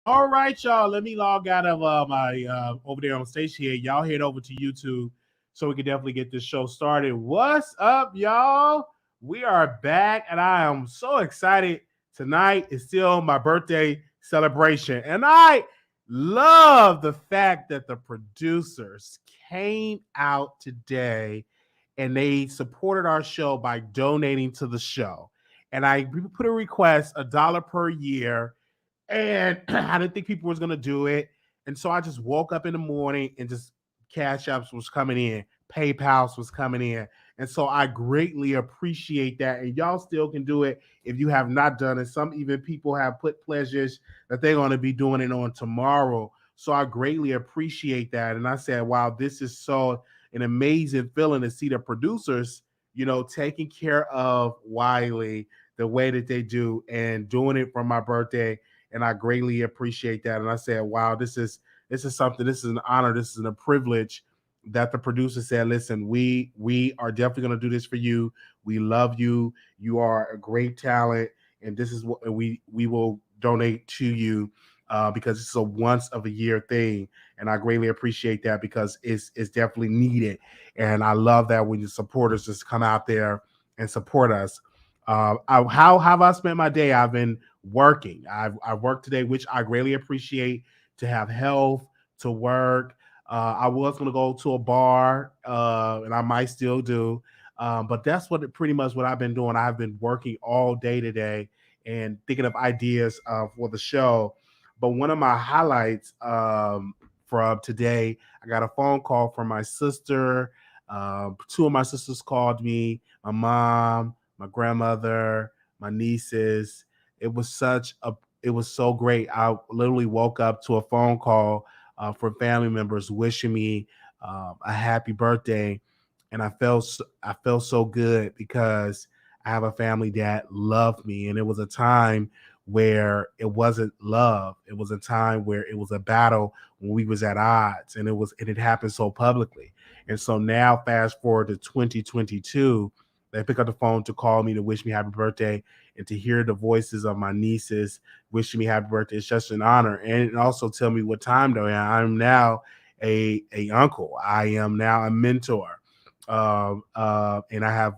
All right, y'all. Let me log out of my over there on station here. Y'all head over to YouTube so we can definitely get this show started. What's up, y'all? We are back, and I am so excited. Tonight is still my birthday celebration, and I love the fact that the producers came out today and they supported our show by donating to the show. And I put a request, $1 per year, and I didn't think people was gonna do it. And so I just woke up in the morning and just Cash Apps was coming in, PayPal's was coming in. And so I greatly appreciate that. And y'all still can do it if you have not done it. Some even people have put pledges that they're going to be doing it on tomorrow. So I greatly appreciate that. And I said, wow, this is so an amazing feeling to see the producers, taking care of Wiley the way that they do and doing it for my birthday. And I greatly appreciate that. And I said, wow, this is something, this is an honor, this is a privilege that the producer said, listen, we are definitely going to do this for you. We love you. You are a great talent. And this is what we will donate to you because it's a once of a year thing. And I greatly appreciate that because it's definitely needed. And I love that when your supporters just come out there and support us. How have I spent my day? I've been working. I've worked today, which I greatly appreciate, to have health, to work. I was going to go to a bar, and I might still do. But that's pretty much what I've been doing. I've been working all day today and thinking of ideas for the show. But one of my highlights from today, I got a phone call from my sister. Two of my sisters called me, my mom, my grandmother, my nieces. It was so great. I literally woke up to a phone call from family members wishing me a happy birthday, and I felt so good because I have a family that loved me, and it was a time where it wasn't love. It was a time where it was a battle when we was at odds, and it happened so publicly. And so now, fast forward to 2022, they pick up the phone to call me to wish me happy birthday, and to hear the voices of my nieces wishing me happy birthday. It's just an honor. And also tell me what time though. I'm now a uncle. I am now a mentor. And I have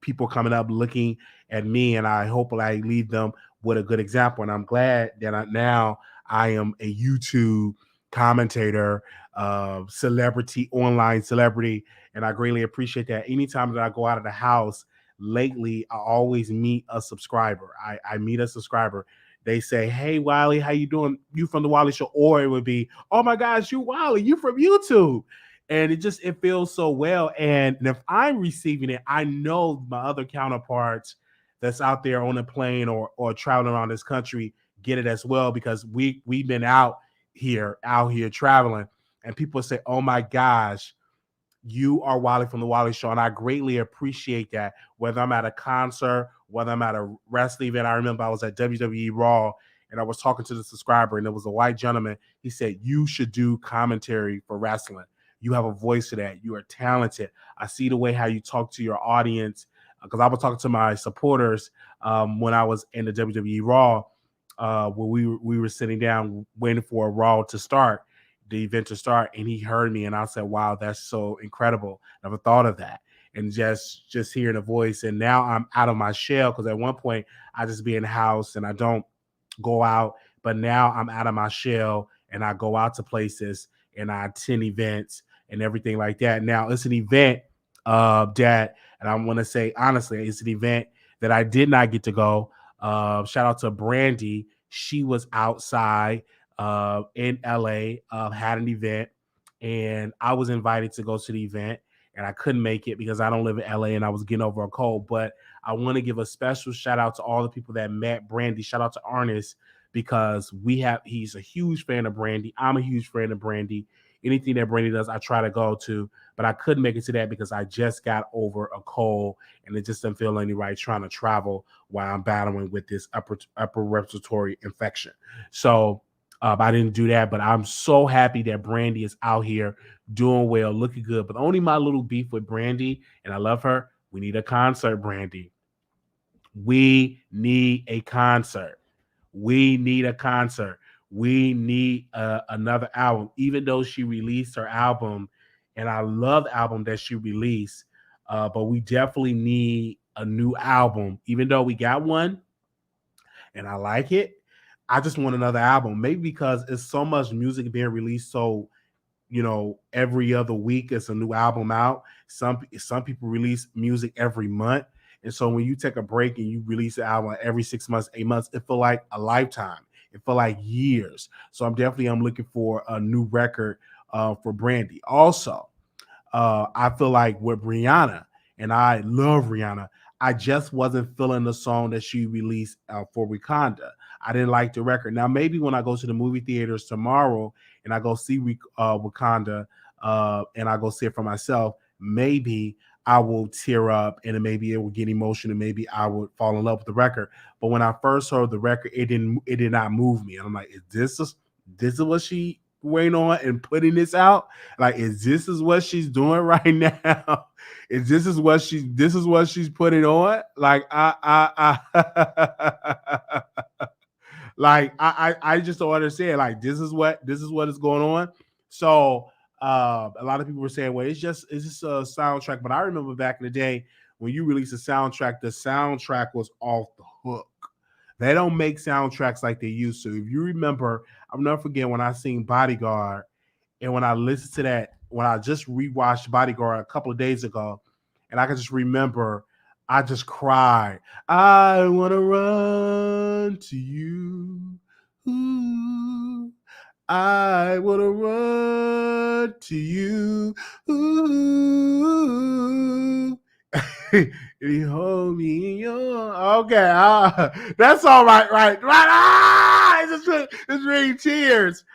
people coming up looking at me, and I hope I lead them with a good example. And I'm glad that I am a YouTube commentator, online celebrity, and I greatly appreciate that. Anytime that I go out of the house lately, I always meet a subscriber. I meet a subscriber. They say, hey, Wiley, how you doing? You from the Wiley Show? Or it would be, oh my gosh, you Wiley, you from YouTube. And it feels so well. And if I'm receiving it, I know my other counterparts that's out there on a plane or traveling around this country get it as well, because we've been out here traveling, and people say, oh my gosh, you are Wiley from the Wiley Show. And I greatly appreciate that, whether I'm at a concert, whether I'm at a wrestling event. I remember I was at WWE Raw, and I was talking to the subscriber, and there was a white gentleman. He said, you should do commentary for wrestling. You have a voice for that. You are talented. I see the way how you talk to your audience, because I was talking to my supporters when I was in the WWE Raw, where we were sitting down waiting for a Raw to start, the event to start, and he heard me, and I said, wow, that's so incredible. Never thought of that. And just hearing a voice, and now I'm out of my shell, because at one point I just be in the house and I don't go out, but now I'm out of my shell and I go out to places and I attend events and everything like that. Now it's an event that, and I want to say honestly, it's an event that I did not get to go. Shout out to Brandy. She was outside in LA, had an event, and I was invited to go to the event, and I couldn't make it because I don't live in LA and I was getting over a cold. But I want to give a special shout out to all the people that met Brandy. Shout out to Ernest because he's a huge fan of Brandy. I'm a huge fan of Brandy. Anything that Brandy does, I try to go to, but I couldn't make it to that because I just got over a cold and it just didn't feel any right trying to travel while I'm battling with this upper respiratory infection. So I didn't do that, but I'm so happy that Brandy is out here doing well, looking good. But only my little beef with Brandy, and I love her, we need a concert, Brandy. We need a concert. We need a concert. We need another album. Even though she released her album, and I love the album that she released, but we definitely need a new album. Even though we got one, and I like it, I just want another album. Maybe because it's so much music being released, so every other week it's a new album out. Some people release music every month. And so when you take a break and you release an album every 6 months, 8 months, it feel like a lifetime. It feel like years. So I'm looking for a new record for Brandy. Also, I feel like with Rihanna, and I love Rihanna, I just wasn't feeling the song that she released for Wakanda. I didn't like the record. Now, maybe when I go to the movie theaters tomorrow and I go see Wakanda and I go see it for myself, maybe I will tear up and then maybe it will get emotion and maybe I would fall in love with the record. But when I first heard the record, it did not move me. And I'm like, this is what she waiting on and putting this out? Like, is what she's doing right now? This is what she's putting on? Like like I just don't understand. Like this is what is going on. So a lot of people were saying, well, it's just a soundtrack. But I remember back in the day when you released a soundtrack, the soundtrack was off the hook. They don't make soundtracks like they used to. If you remember, I'll never forget when I seen Bodyguard, and when I listened to that, when I just rewatched Bodyguard a couple of days ago, and I can just remember, I just cried. I want to run to you. Ooh. I want to run to you. Ooh. You hold me in your... Okay, that's all right. It's bringing tears.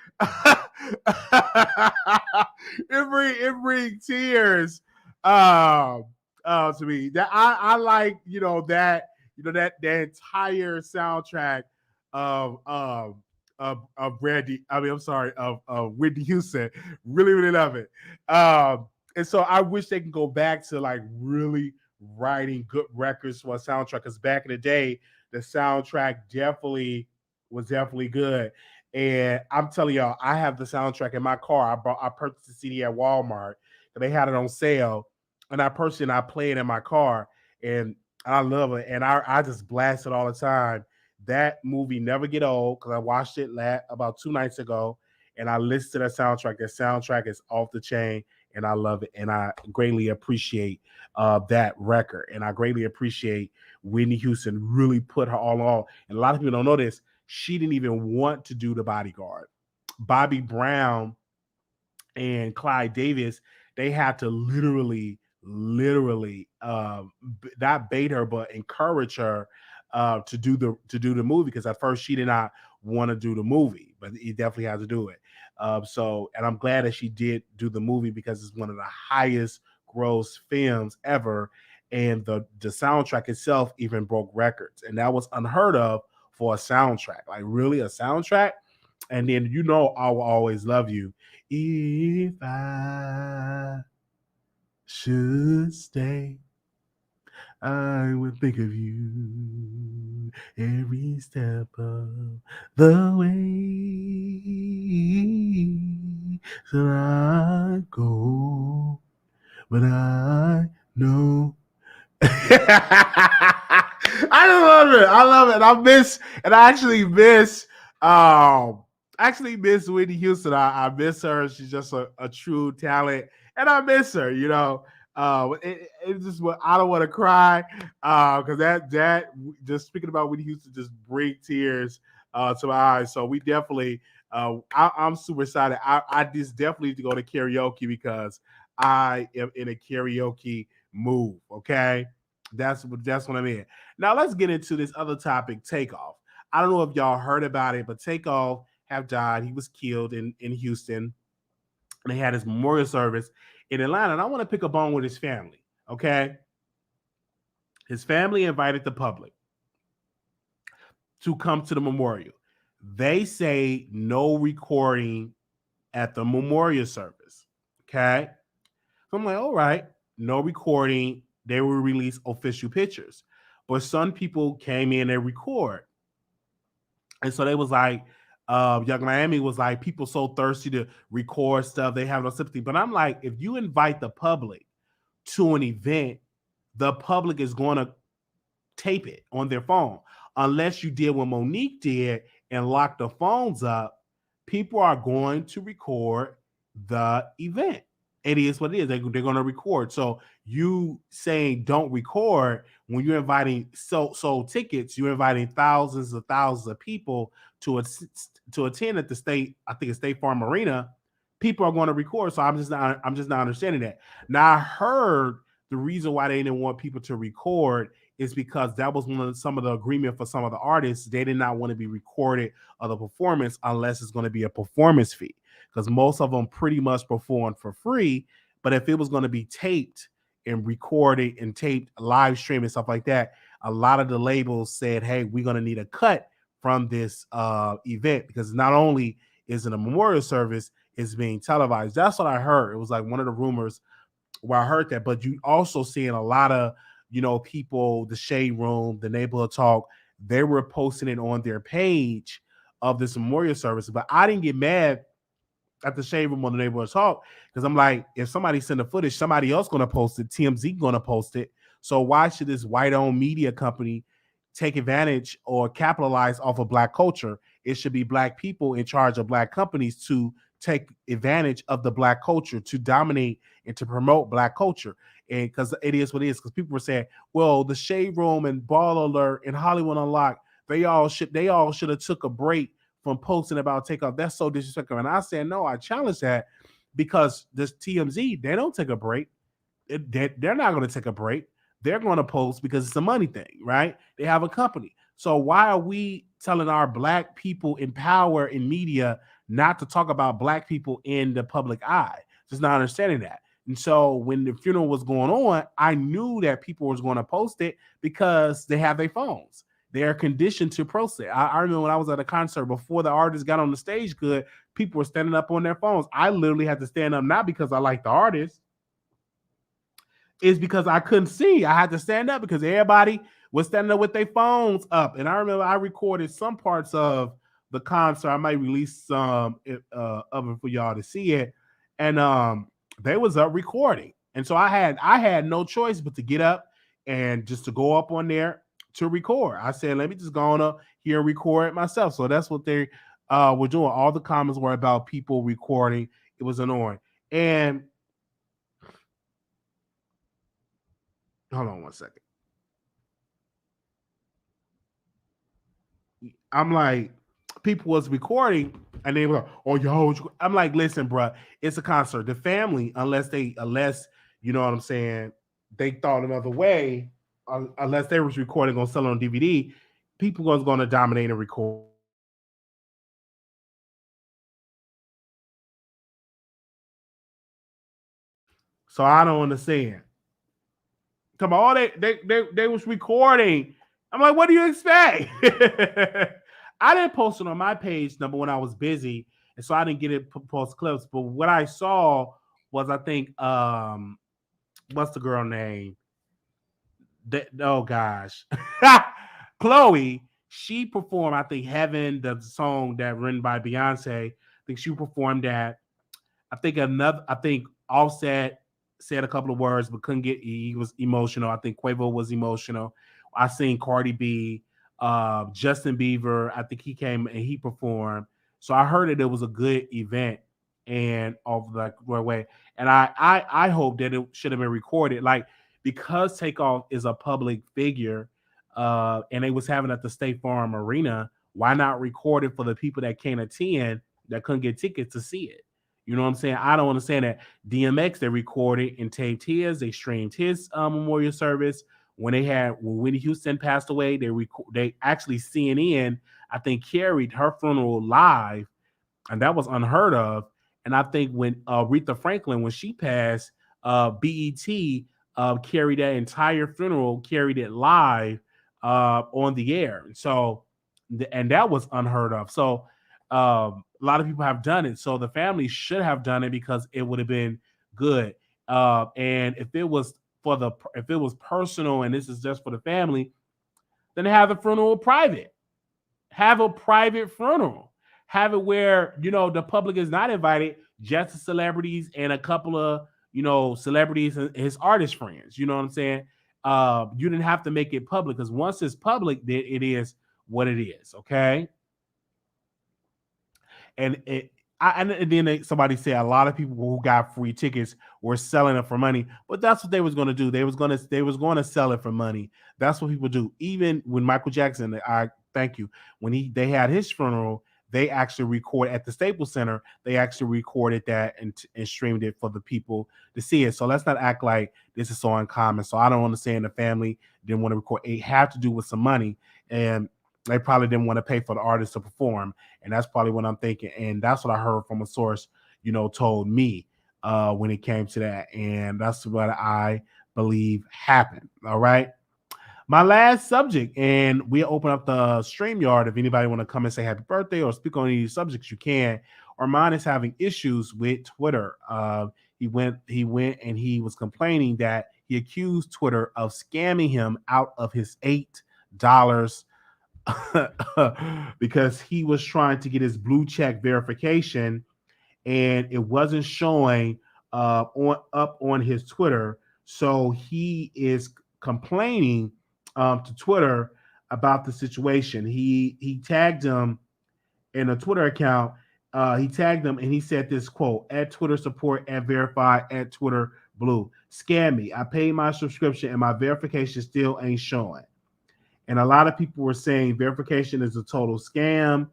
It brings tears to me. That I like, that entire soundtrack of Brandy. I'm sorry, of Whitney Houston. Really, really love it. And so I wish they can go back to like really writing good records for a soundtrack. Because back in the day, the soundtrack was definitely good. And I'm telling y'all, I have the soundtrack in my car. I purchased the CD at Walmart, and they had it on sale. And I purchased it and I play it in my car, and I love it. And I just blast it all the time. That movie never get old because I watched it about 2 nights ago, and I listened to that soundtrack. That soundtrack is off the chain, and I love it. And I greatly appreciate that record, and I greatly appreciate Whitney Houston really put her all on. And a lot of people don't know this. She didn't even want to do The Bodyguard. Bobby Brown and Clyde Davis, they had to literally not bait her but encourage her to do the movie, because at first she did not want to do the movie, but he definitely had to do it. And I'm glad that she did do the movie because it's one of the highest gross films ever, and the soundtrack itself even broke records, and that was unheard of for a soundtrack. Like really a soundtrack. And then I Will Always Love You. If I should stay, I would think of you every step of the way. So I go, but I know. I love it. I actually miss Um, actually miss Whitney Houston. I miss her. She's just a true talent, and I miss her. It's just what I don't want to cry because that just speaking about Whitney Houston just bring tears to my eyes. So we definitely. I'm super excited. I just definitely need to go to karaoke because I am in a karaoke move. Okay, that's what I'm in. Now let's get into this other topic. Takeoff. I don't know if y'all heard about it, but Takeoff have died. He was killed in Houston, and they had his memorial service in Atlanta. And I want to pick a bone with his family. Okay, his family invited the public to come to the memorial. They say no recording at the memorial service. Okay, so I'm like, all right, no recording. They will release official pictures, but some people came in and record. And so they was like, Young Miami was like, people so thirsty to record stuff, they have no sympathy. But I'm like, if you invite the public to an event, the public is going to tape it on their phone. Unless you did what Monique did and lock the phones up, people are going to record the event. It is what it is. They're going to record. So you saying don't record when you're inviting sold tickets, you're inviting thousands of people to attend at the state. I think it's State Farm Arena. People are going to record. So I'm just not understanding that. Now I heard the reason why they didn't want people to record is because that was some of the agreement for some of the artists. They did not want to be recorded of the performance unless it's going to be a performance fee, because most of them pretty much perform for free. But if it was going to be taped and recorded and taped live stream and stuff like that, a lot of the labels said, hey, we're going to need a cut from this event, because not only is it a memorial service, it's being televised. That's what I heard. It was like one of the rumors where I heard that. But you also seeing a lot of, people, the Shade Room, the Neighborhood Talk, they were posting it on their page of this memorial service. But I didn't get mad at the Shade Room on the Neighborhood Talk, because I'm like, if somebody send the footage, somebody else going to post it. TMZ going to post it. So why should this white-owned media company take advantage or capitalize off of Black culture? It should be Black people in charge of Black companies to take advantage of the Black culture, to dominate and to promote Black culture. And because it is what it is, because people were saying, well, the Shade Room and Ball Alert and Hollywood Unlocked, they all should have took a break from posting about Takeoff. That's so disrespectful. And I said, no, I challenge that, because this TMZ, they don't take a break. They're not going to take a break. They're going to post because it's a money thing, right? They have a company. So why are we telling our Black people in power in media not to talk about Black people in the public eye? Just not understanding that. And so when the funeral was going on, I knew that people was going to post it because they have their phones. They are conditioned to post it. I remember when I was at a concert, before the artist got on the stage good, people were standing up on their phones. I literally had to stand up, not because I like the artist, it's because I couldn't see. I had to stand up because everybody was standing up with their phones up. And I remember I recorded some parts of the concert. I might release some of it for y'all to see it. And they was up recording. And so I had no choice but to get up and just to go up on there to record. I said, let me just go on up here and record it myself. So that's what they were doing. All the comments were about people recording. It was annoying. And hold on one second. I'm like, people was recording and they were like, oh, yo, I'm like, listen, bro, it's a concert. The family, unless you know what I'm saying, they thought another way, unless they was recording on selling on DVD, people was going to dominate and record. So I don't understand. Come on, they was recording. I'm like, what do you expect? I didn't post it on my page, number one, I was busy, and so I didn't get it post clips. But what I saw was, I think, what's the girl name? Oh gosh, Chloe. She performed, I think, Heaven, the song that written by Beyonce. I think she performed that. I think Offset said a couple of words, but couldn't get. He was emotional. I think Quavo was emotional. I seen Cardi B. Justin Bieber, I think he came and he performed. So I heard that it was a good event and of like way. And I hope that it should have been recorded. Like because Takeoff is a public figure, and they was having at the State Farm Arena, why not record it for the people that can't attend that couldn't get tickets to see it? You know what I'm saying? I don't understand that. DMX, they recorded and taped his, they streamed his memorial service. When Whitney Houston passed away, they actually CNN, I think, carried her funeral live, and that was unheard of. And I think when Aretha Franklin, when she passed, BET carried that entire funeral, carried it live on the air. And that was unheard of. So a lot of people have done it. So the family should have done it because it would have been good. And if it was personal and this is just for the family, then have the funeral private. Have a private funeral. Have it where the public is not invited, just the celebrities and a couple of celebrities and his artist friends. You know what I'm saying? You didn't have to make it public because once it's public, then it is what it is. Okay. And then somebody said a lot of people who got free tickets were selling it for money, but that's what they was going to do. They was going to sell it for money. That's what people do. Even when Michael Jackson, I thank you, when they had his funeral, they actually recorded at the Staples Center. They actually recorded that and streamed it for the people to see it. So let's not act like this is so uncommon. So I don't understand the family didn't want to record. It had to do with some money, and they probably didn't want to pay for the artist to perform. And that's probably what I'm thinking. And that's what I heard from a source, told me when it came to that. And that's what I believe happened. All right. My last subject, and we open up the StreamYard. If anybody want to come and say happy birthday or speak on any subjects, you can. Armon is having issues with Twitter. He went and he was complaining that he accused Twitter of scamming him out of his $8 because he was trying to get his blue check verification and it wasn't showing on his Twitter. So he is complaining to Twitter about the situation. He tagged him in a Twitter account. He tagged him and he said this quote: "At Twitter support, at verify, at Twitter blue. Scam me. I paid my subscription and my verification still ain't showing." And a lot of people were saying verification is a total scam.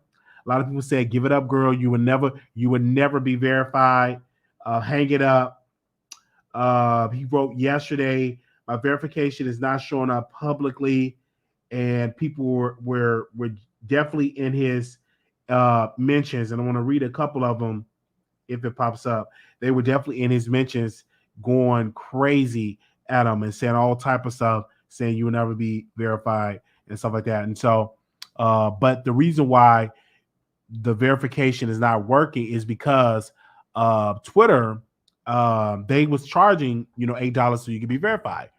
A lot of people said, "Give it up, girl. You would never be verified. Hang it up." He wrote yesterday, "My verification is not showing up publicly," and people were definitely in his mentions. And I want to read a couple of them if it pops up. They were definitely in his mentions, going crazy at him and saying all type of stuff, saying you will never be verified and stuff like that. And so, but the reason why the verification is not working is because Twitter, they was charging $8 so you could be verified.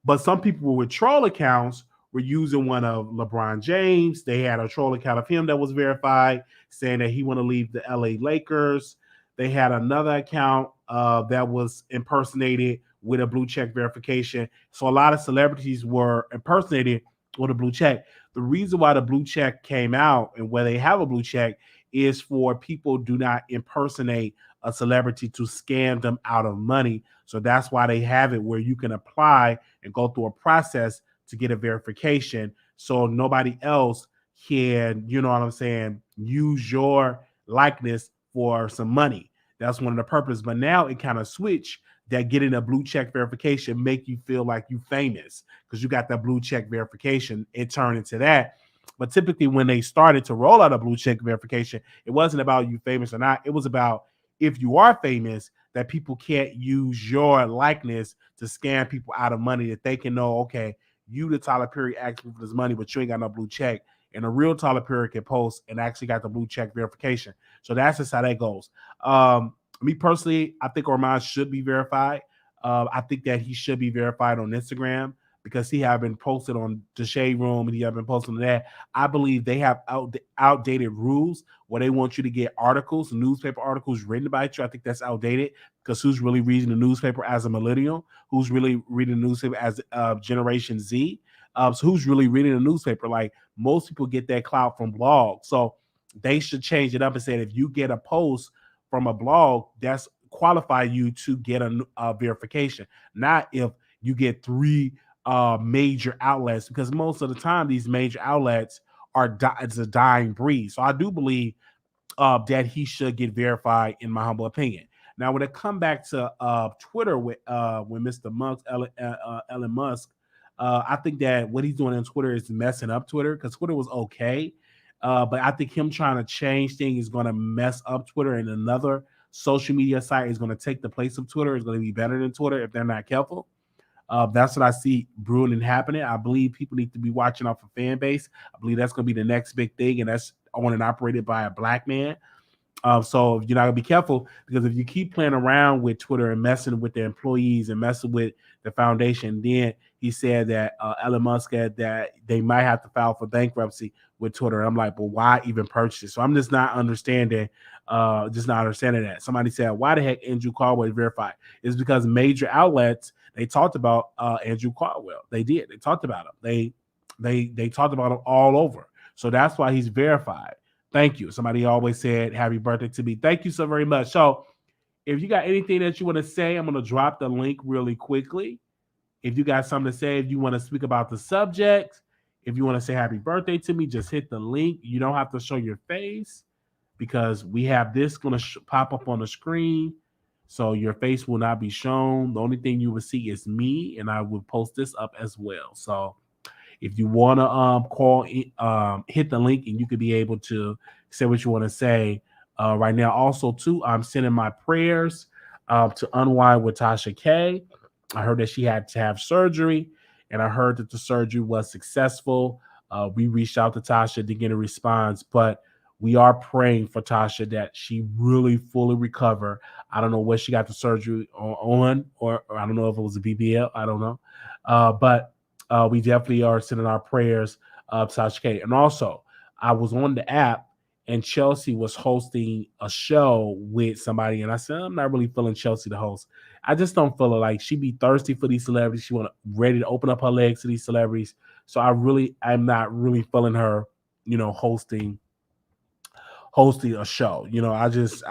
But some people with troll accounts were using one of LeBron James. They had a troll account of him that was verified, saying that he want to leave the LA Lakers. They had another account that was impersonated with a blue check verification. So a lot of celebrities were impersonated with a blue check. The reason why the blue check came out and where they have a blue check is for people do not impersonate a celebrity to scam them out of money. So that's why they have it where you can apply and go through a process to get a verification. So nobody else can, you know what I'm saying, use your likeness for some money. That's one of the purposes. But now it kind of switched that getting a blue check verification make you feel like you famous because you got that blue check verification. It turned into that. But typically when they started to roll out a blue check verification, it wasn't about you famous or not. It was about if you are famous, that people can't use your likeness to scam people out of money, that they can know, okay, you the Tyler Perry asking for this money, but you ain't got no blue check. And a real Tyler Perry can post and actually got the blue check verification. So that's just how that goes. Me personally, I think Armon should be verified. I think that he should be verified on Instagram because he have been posted on the Shade Room and he have been posting that. I believe they have outdated rules where they want you to get articles, newspaper articles written about you. I think that's outdated because who's really reading the newspaper as a millennial? Who's really reading the newspaper as Generation Z? So who's really reading a newspaper? Like most people get that clout from blogs. So they should change it up and say if you get a post from a blog, that's qualify you to get a verification. Not if you get three major outlets, because most of the time these major outlets it's a dying breed. So I do believe that he should get verified, in my humble opinion. Now, when it come back to Twitter with when Mr. Elon Musk, I think that what he's doing on Twitter is messing up Twitter, because Twitter was okay, but I think him trying to change things is going to mess up Twitter, and another social media site is going to take the place of Twitter. It's going to be better than Twitter if they're not careful. That's what I see brewing and happening. I believe people need to be watching out for fan base. I believe that's going to be the next big thing, and that's owned and operated by a black man. So you're not gonna be careful, because if you keep playing around with Twitter and messing with the employees and messing with the foundation, then he said that Elon Musk said that they might have to file for bankruptcy with Twitter. I'm like, but why even purchase it? So I'm just not understanding that. Somebody said, why the heck Andrew Caldwell is verified? It's because major outlets, they talked about Andrew Caldwell. They did. They talked about him. They talked about him all over. So that's why he's verified. Thank you. Somebody always said happy birthday to me. Thank you so very much. So if you got anything that you want to say, I'm going to drop the link really quickly. If you got something to say, if you want to speak about the subject, if you want to say happy birthday to me, just hit the link. You don't have to show your face, because we have this going to pop up on the screen. So your face will not be shown. The only thing you will see is me, and I will post this up as well. So if you want to hit the link, and you could be able to say what you want to say right now. Also, too, I'm sending my prayers to unwind with Tasha K. I heard that she had to have surgery, and I heard that the surgery was successful. We reached out to Tasha to get a response, but we are praying for Tasha that she really fully recover. I don't know what she got the surgery on, or I don't know if it was a BBL. I don't know. But we definitely are sending our prayers to Tasha K. And also, I was on the app, and Chelsea was hosting a show with somebody, and I said, I'm not really feeling Chelsea to host. I just don't feel it. Like, she be thirsty for these celebrities. She ready to open up her legs to these celebrities. So I'm not really feeling her, hosting a show. Hey, I just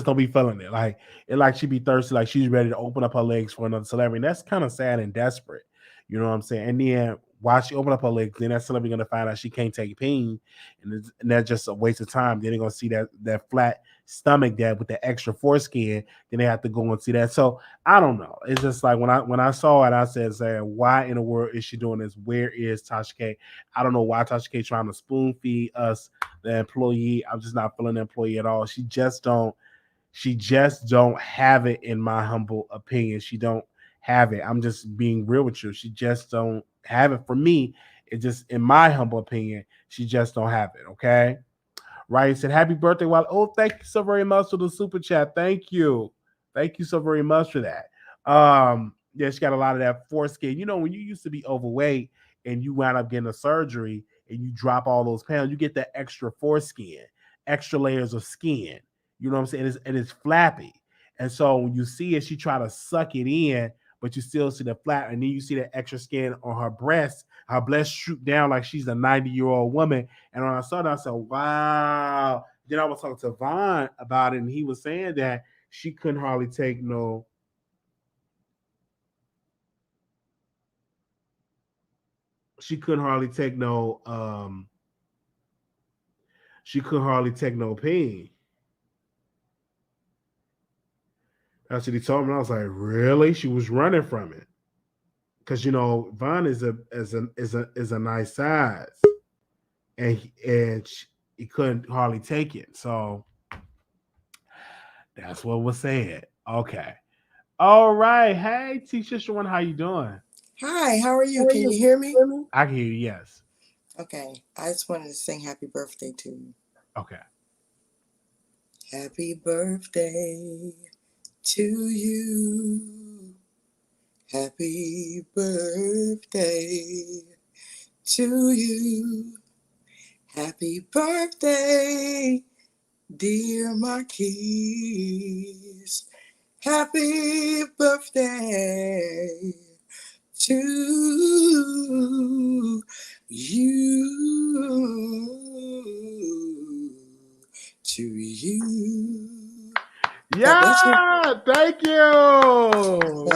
don't be feeling it. Like she be thirsty, like she's ready to open up her legs for another celebrity. And that's kind of sad and desperate. You know what I'm saying? And then while she open up her legs, then that celebrity gonna find out she can't take pain, and that's just a waste of time. Then they're gonna see that flat stomach there with the extra foreskin. Then they have to go and see that. So I don't know. It's just like when I saw it, I said, why in the world is she doing this? Where is Tasha K? I don't know why Tasha K trying to spoon feed us, the employee. I'm just not feeling the employee at all. She just don't have it, in my humble opinion. She don't have it. I'm just being real with you. She just don't have it. For me, it just, in my humble opinion, she just don't have it. Okay. Right. Said happy birthday. Thank you so very much for the super chat. Thank you. Thank you so very much for that. Yeah, she got a lot of that foreskin. When you used to be overweight and you wound up getting a surgery and you drop all those pounds, you get that extra foreskin, extra layers of skin. You know what I'm saying? It's flappy. And so when you see it, she try to suck it in, but you still see the flap, and then you see the extra skin on her breast. Her breast shoot down like she's a 90-year-old woman. And when I saw that, I said, wow. Then I was talking to Vaughn about it, and he was saying that she couldn't hardly take no she couldn't hardly take no pain. That's what he told me. I was like, really? She was running from it. Because Vaughn is a nice size. And he couldn't hardly take it. So that's what was said. Okay. All right. Hey, Teacher Shawan, how you doing? Hi, how are you? Can you hear me? I can hear you, yes. Okay. I just wanted to sing happy birthday to you. Okay. Happy birthday to you. Happy birthday to you. Happy birthday, dear Marquise. Happy birthday to you. To you. God bless you. Yeah, thank you.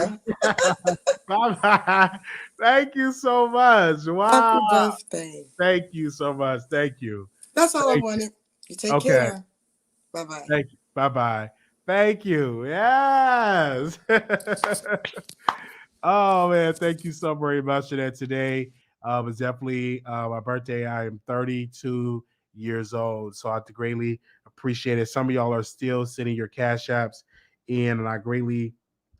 Bye-bye. Thank you so much. Wow. Happy birthday. Thank you so much. Thank you. That's all I Thank you. wanted. You take Okay. care. Bye bye. Thank you. Bye-bye. Thank you. Yes. Oh man, thank you so very much for that today. It's definitely my birthday. I am 32 years old, so I greatly appreciate it. Some of y'all are still sending your cash apps in, and I greatly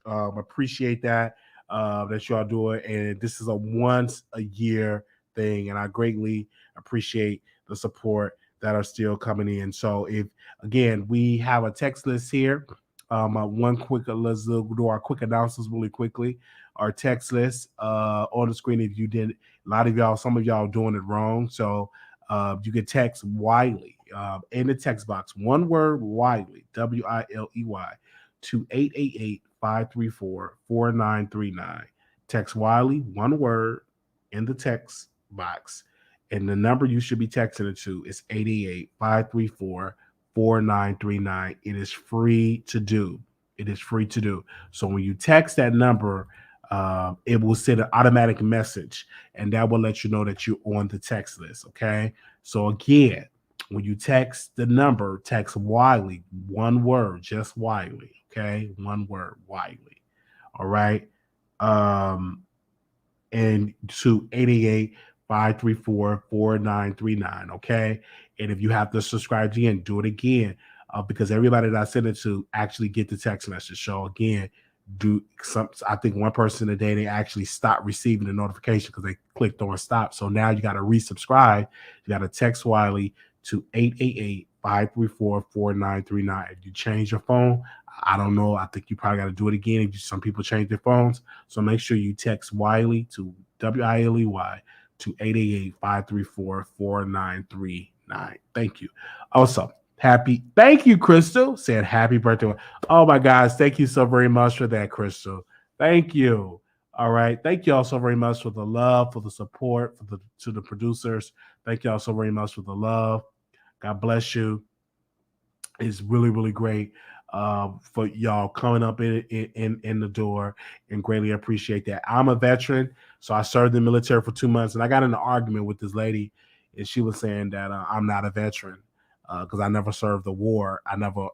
appreciate that y'all do it. And this is a once a year thing, and I greatly appreciate the support that are still coming in. So if again we have a text list here. One quick let's do our quick announcements really quickly. Our text list on the screen. If you did, a lot of y'all, some of y'all doing it wrong. So you can text Wiley in the text box. One word Wiley, Wiley, to 888-534-4939. Text Wiley, one word in the text box. And the number you should be texting it to is 888-534-4939. It is free to do. It is free to do. So when you text that number, it will send an automatic message, and that will let you know that you're on the text list. Okay. So again, when you text the number, text Wiley, one word, just Wiley. Okay, one word, Wiley. All right. And to 888-534-4939. Okay. And if you have to subscribe again, do it again. Because everybody that I send it to actually get the text message. So again, I think one person today they actually stopped receiving the notification because they clicked on stop. So now you got to resubscribe. You got to text Wiley to 888-534-4939. If you change your phone, I don't know. I think you probably got to do it again. Some people change their phones. So make sure you text Wiley to WILEY to 888-534-4939. Thank you. Also, thank you, Crystal. Said happy birthday. Oh my gosh, thank you so very much for that, Crystal. Thank you. All right. Thank you all so very much for the love, for the support, to the producers. Thank you all so very much for the love. God bless you. It's really, really great for y'all coming up in the door, and greatly appreciate that. I'm a veteran, so I served in the military for 2 months, and I got in an argument with this lady, and she was saying that I'm not a veteran because I never served the war. I never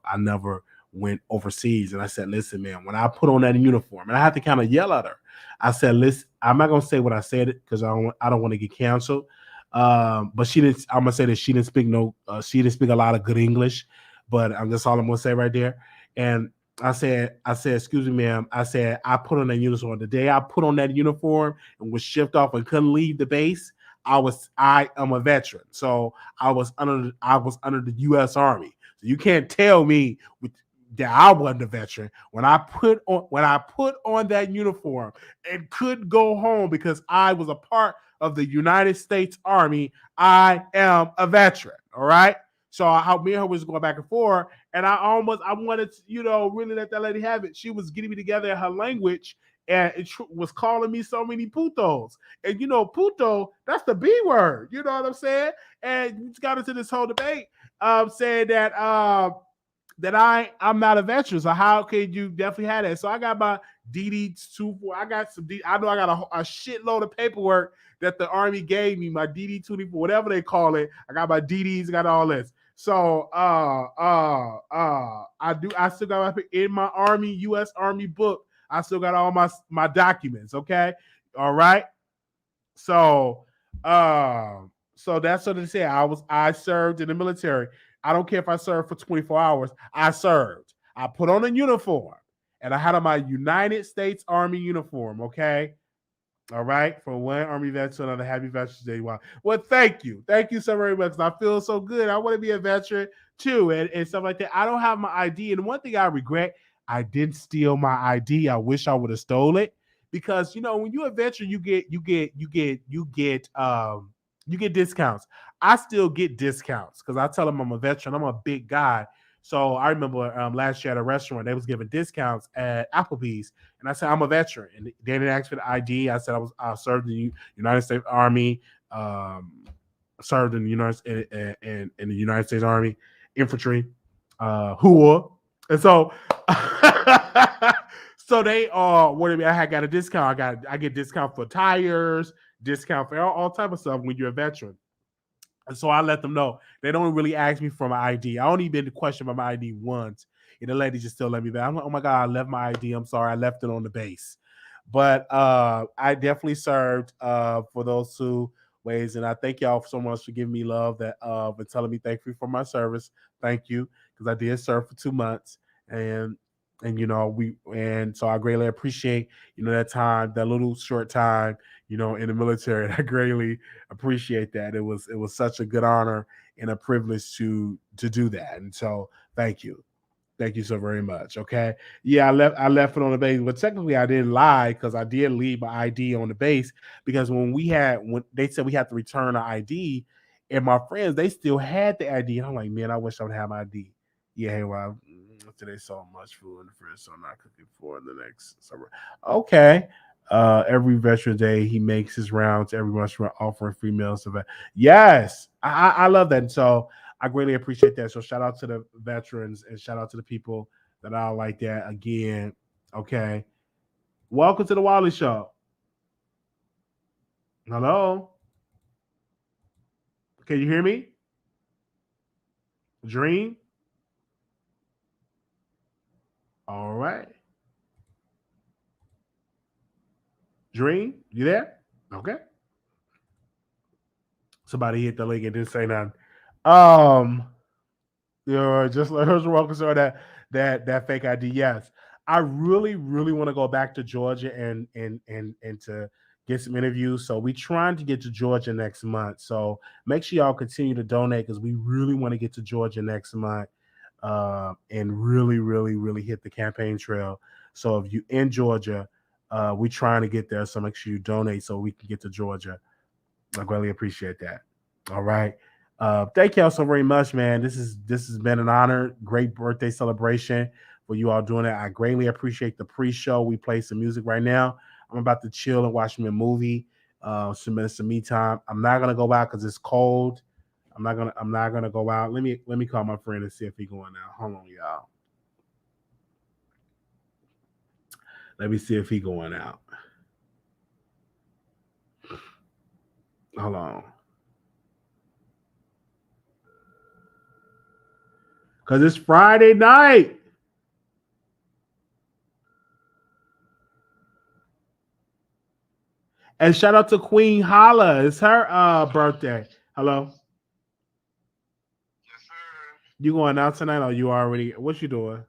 went overseas. And I said, listen, man, when I put on that uniform, and I had to kind of yell at her. I said, listen, I'm not gonna say what I said because I don't want to get canceled. But she didn't. I'm gonna say that she didn't speak a lot of good English. But that's all I'm gonna say right there. And I said, excuse me, ma'am. I said, I put on that uniform. The day I put on that uniform and was shipped off and couldn't leave the base, I am a veteran. So I was under the U.S. Army. So you can't tell me that I wasn't a veteran when I put on that uniform and could go home because I was a part of the United States Army. I am a veteran. All right. So how me and her was going back and forth, and I wanted to, really let that lady have it. She was getting me together in her language, and it was calling me so many putos. And puto, that's the B word. You know what I'm saying? And we got into this whole debate, saying that I'm not a veteran. So how can you definitely have that? So I got my DD-24. I got I know I got a shitload of paperwork that the Army gave me, my DD-24, whatever they call it. I got my DDs, got all this. So I still got in my Army, U.S. Army book. I still got all my documents. Okay. All right. So that's what they say. I served in the military. I don't care if I served for 24 hours. I served. I put on a uniform, and I had on my United States Army uniform. Okay. All right. From one Army vet to another. Happy Veterans Day. Wow. Well, thank you. Thank you so very much. I feel so good. I want to be a veteran too, and stuff like that. I don't have my ID. And one thing I regret, I didn't steal my ID. I wish I would have stole it. Because when you're a veteran, you get discounts. I still get discounts because I tell them I'm a veteran. I'm a big guy. So I remember last year at a restaurant, they was giving discounts at Applebee's, and I said I'm a veteran, and they didn't ask for the ID. I said I served in the United States Army, served in the in the United States Army infantry, whoa, and so. So they wanted me. I had got a discount. I get discount for tires, discount for all type of stuff when you're a veteran. And so I let them know they don't really ask me for my ID. I only been questioned about my ID once, and the lady just still let me back. I'm like, oh my god, I left my ID. I'm sorry, I left it on the base. But I definitely served for those 2 ways, and I thank y'all so much for giving me love that and telling me thank you for my service. Thank you, because I did serve for 2 months, and so I greatly appreciate that time, that little short time in the military. I greatly appreciate that. It was such a good honor and a privilege to do that, and so thank you. Thank you so very much. Okay. Yeah, I left it on the base, but technically I didn't lie because I did leave my ID on the base because when they said we had to return our ID, and my friends they still had the ID, and I'm like, man, I wish I would have my ID. Yeah, hey, well, today's so much food in the fridge, so I'm not cooking for the next summer. Okay. Every Veterans Day, he makes his rounds to every restaurant offering free meals. Yes, I love that. And so I greatly appreciate that. So shout out to the veterans and shout out to the people that are like that again. Okay. Welcome to the Wiley Show. Hello. Can you hear me? Dream? All right. Dream, you there? Okay. Somebody hit the link and didn't say nothing. Um, just let her welcome to that fake ID. Yes, I really, really want to go back to Georgia and to get some interviews. So we trying to get to Georgia next month. So make sure y'all continue to donate because we really want to get to Georgia next month and really, really, really hit the campaign trail. So if you in Georgia, we trying to get there. So make sure you donate so we can get to Georgia. I greatly appreciate that. All right. Thank y'all so very much, man. This has been an honor. Great birthday celebration for you all doing it. I greatly appreciate the pre-show. We play some music right now. I'm about to chill and watch me a movie. Some minutes of me time. I'm not gonna go out because it's cold. I'm not gonna go out. Let me call my friend and see if he going out. Hold on, y'all. Let me see if he going out. Hold on. Cause it's Friday night. And shout out to Queen Holla. It's her birthday. Hello. Yes, sir. You going out tonight or you already what you doing?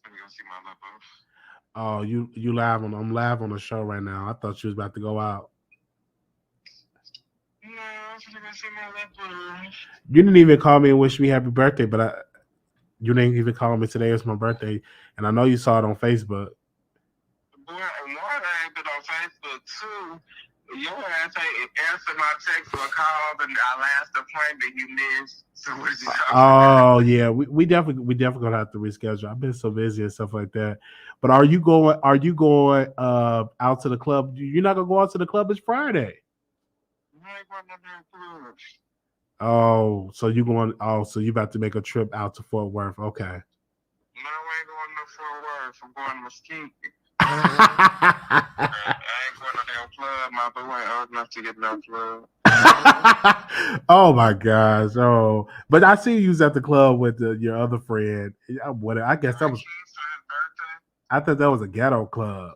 Let me go see my little boo. Oh, you live on I'm live on the show right now. I thought you was about to go out. No, I'm gonna go see my little boo. You didn't even call me and wish me happy birthday, but you didn't even call me today. It's my birthday. And I know you saw it on Facebook. Boy, and one, I ain't been on Facebook too. Your ass ain't answered my text or called, and our last appointment you missed. So what you talking about? Oh yeah, we definitely gonna have to reschedule. I've been so busy and stuff like that. But are you going out to the club? You're not gonna go out to the club. It's Friday. I ain't going to no club. So you about to make a trip out to Fort Worth. Okay. No, I ain't going no Fort Worth. I'm going to Mesquite. I ain't going to no club. My boo ain't old enough to get no club. Oh my gosh. Oh, but I see you was at the club with your other friend. I guess that was. Keith for his birthday. I thought that was a ghetto club.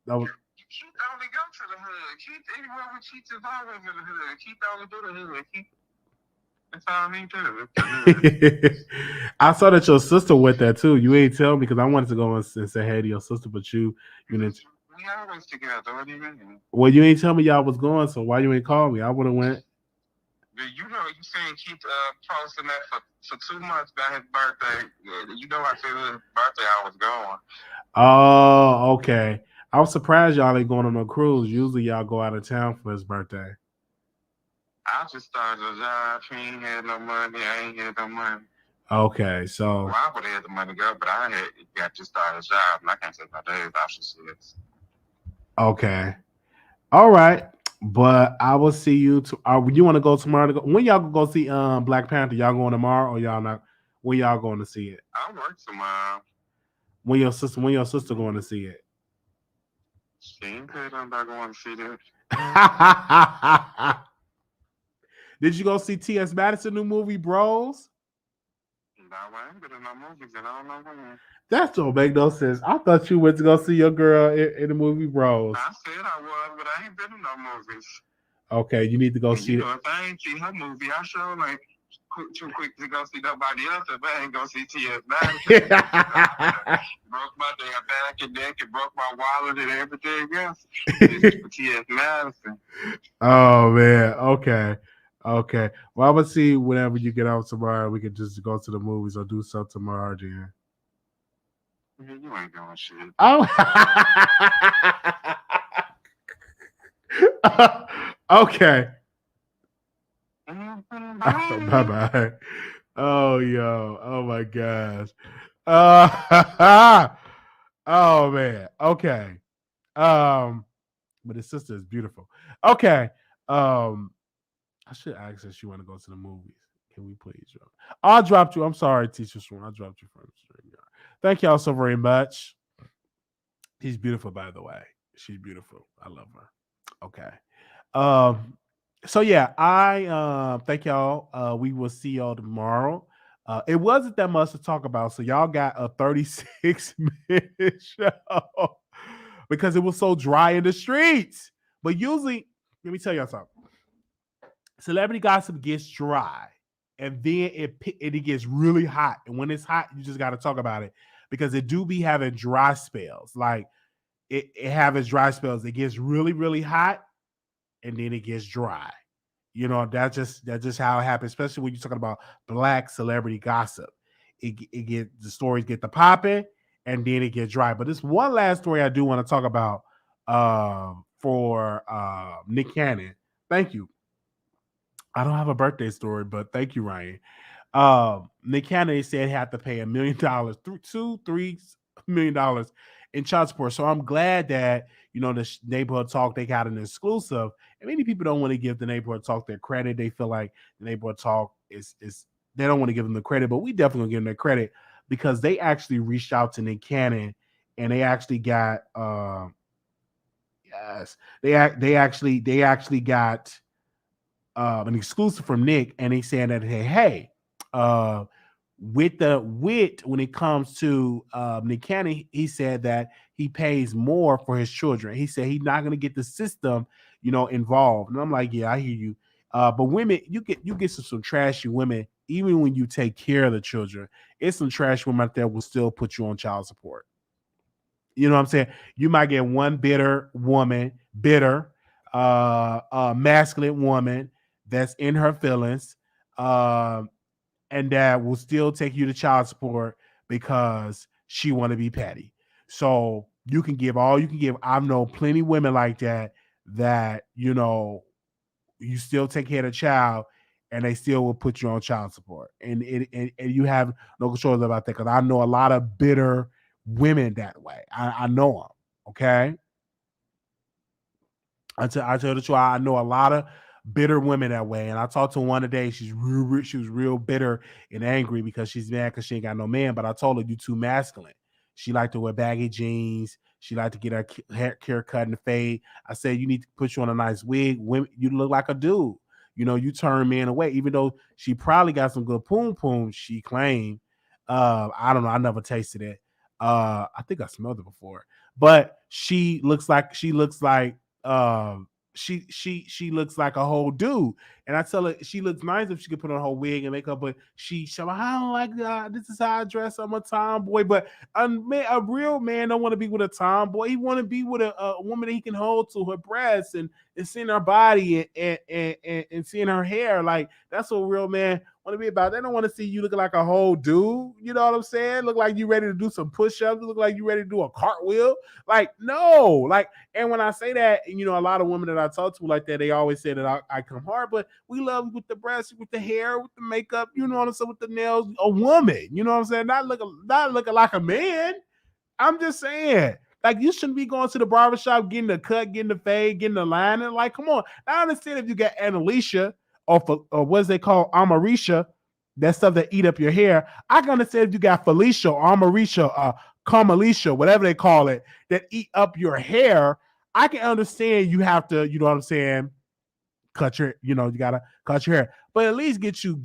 That was. Keith only go to the hood. Keith, anywhere with Keith is always in the hood. Keith only do the hood. Keith, that's all he do. It's the hood. I saw that your sister went there too. You ain't tell me because I wanted to go and say hey to your sister, but you didn't. We always together. What do you mean? Well, you ain't tell me y'all was going, so why you ain't call me? I would have went. You know, you seen Keith posting that for 2 months about his birthday. You know, I said his birthday I was going. Oh, okay. I was surprised y'all ain't going on no cruise. Usually y'all go out of town for his birthday. I just started a job. He ain't had no money. I ain't had no money. Okay, so Well, I would have had the money to go, but I had got to start a job, and I can't take my days off. She says. okay, all right. But I will see you. You want to go tomorrow? When y'all go see Black Panther? Y'all going tomorrow or y'all not? When y'all going to see it? I work tomorrow. When your sister going to see it? She ain't said nothing about going to see that. Did you go see T.S. Madison new movie, Bros? No, I ain't been in no movies, and I don't know when. That don't make no sense. I thought you went to go see your girl in the movie, Bros. I said I was, but I ain't been in no movies. Okay, you need to go And see you it. know, if I ain't see her movie, I sure like too quick to go see nobody else. If I ain't go see T.S. Madison, broke my damn back and neck and broke my wallet and everything else. T.S. Madison. Oh man. Okay. Okay. Well, I'm gonna see whenever you get out tomorrow. We can just go to the movies or do something tomorrow, then. You ain't doing shit. Oh. Okay. Bye bye. Oh yo. Oh my gosh. Oh man. Okay. But his sister is beautiful. Okay. I should ask if she want to go to the movies. Can we please? I dropped you. I'm sorry, Teacher Swan. I dropped you from the stream. Thank y'all so very much. She's beautiful, by the way. She's beautiful. I love her. Okay. So yeah, I thank y'all. We will see y'all tomorrow. It wasn't that much to talk about, so y'all got a 36-minute show because it was so dry in the streets. But usually, let me tell y'all something. Celebrity gossip gets dry, and then it gets really hot. And when it's hot, you just got to talk about it because it do be having dry spells. Like it having dry spells. It gets really, really hot, and then it gets dry. You know, that's just how it happens, especially when you're talking about black celebrity gossip. The stories get the popping, and then it gets dry. But this one last story I do want to talk about for Nick Cannon. Thank you. I don't have a birthday story, but thank you, Ryan. Nick Cannon said he had to pay $1 million, $3 million in child support. So I'm glad that the neighborhood talk, they got an exclusive. And many people don't want to give the neighborhood talk their credit. They feel like the neighborhood talk is they don't want to give them the credit, but we definitely give them their credit because they actually reached out to Nick Cannon and they actually got they actually got an exclusive from Nick, and he saying that hey, when it comes to Nick Cannon, he said that he pays more for his children. He said he's not going to get the system, involved. And I'm like, yeah, I hear you. But women, you get some trashy women, even when you take care of the children. It's some trash women out there will still put you on child support. You know what I'm saying? You might get one bitter woman, masculine woman that's in her feelings, and that will still take you to child support because she want to be petty. So you can give all you can give. I know plenty of women like that you still take care of the child and they still will put you on child support. And you have no control about that because I know a lot of bitter women that way. I know them. Okay. I tell the truth, I know a lot of bitter women that way. And I talked to one today. She was real bitter and angry because she's mad because she ain't got no man. But I told her, you too masculine. She liked to wear baggy jeans. She liked to get her hair cut and fade. I said, you need to put you on a nice wig. Women, you look like a dude. You turn men away, even though she probably got some good poom poom, she claimed. I don't know. I never tasted it. I think I smelled it before. But she looks like she looks like a whole dude. And I tell her she looks nice if she could put on a whole wig and makeup, but she I don't like that. This is how I dress. I'm a tomboy. But a real man don't want to be with a tomboy. He want to be with a woman that he can hold to her breasts and seeing her body and seeing her hair. Like that's what a real man want to be about. They don't want to see you looking like a whole dude. You know what I'm saying? Look like you ready to do some push-ups. Look like you ready to do a cartwheel. Like, no. Like, and when I say that, you know, a lot of women that I talk to like that, they always say that I come hard, but we love with the breasts, with the hair, with the makeup, you know what I'm saying, with the nails, a woman. You know what I'm saying? Not looking like a man. I'm just saying. Like, you shouldn't be going to the barbershop, getting the cut, getting the fade, getting the lining. Like, come on. I understand if you got Annalicia or what's they call Amarisha, that stuff that eat up your hair. I can understand if you got Felicia or Amarisha, Carmelisha, whatever they call it, that eat up your hair. I can understand you have to, you know what I'm saying, cut your, you gotta cut your hair. But at least get you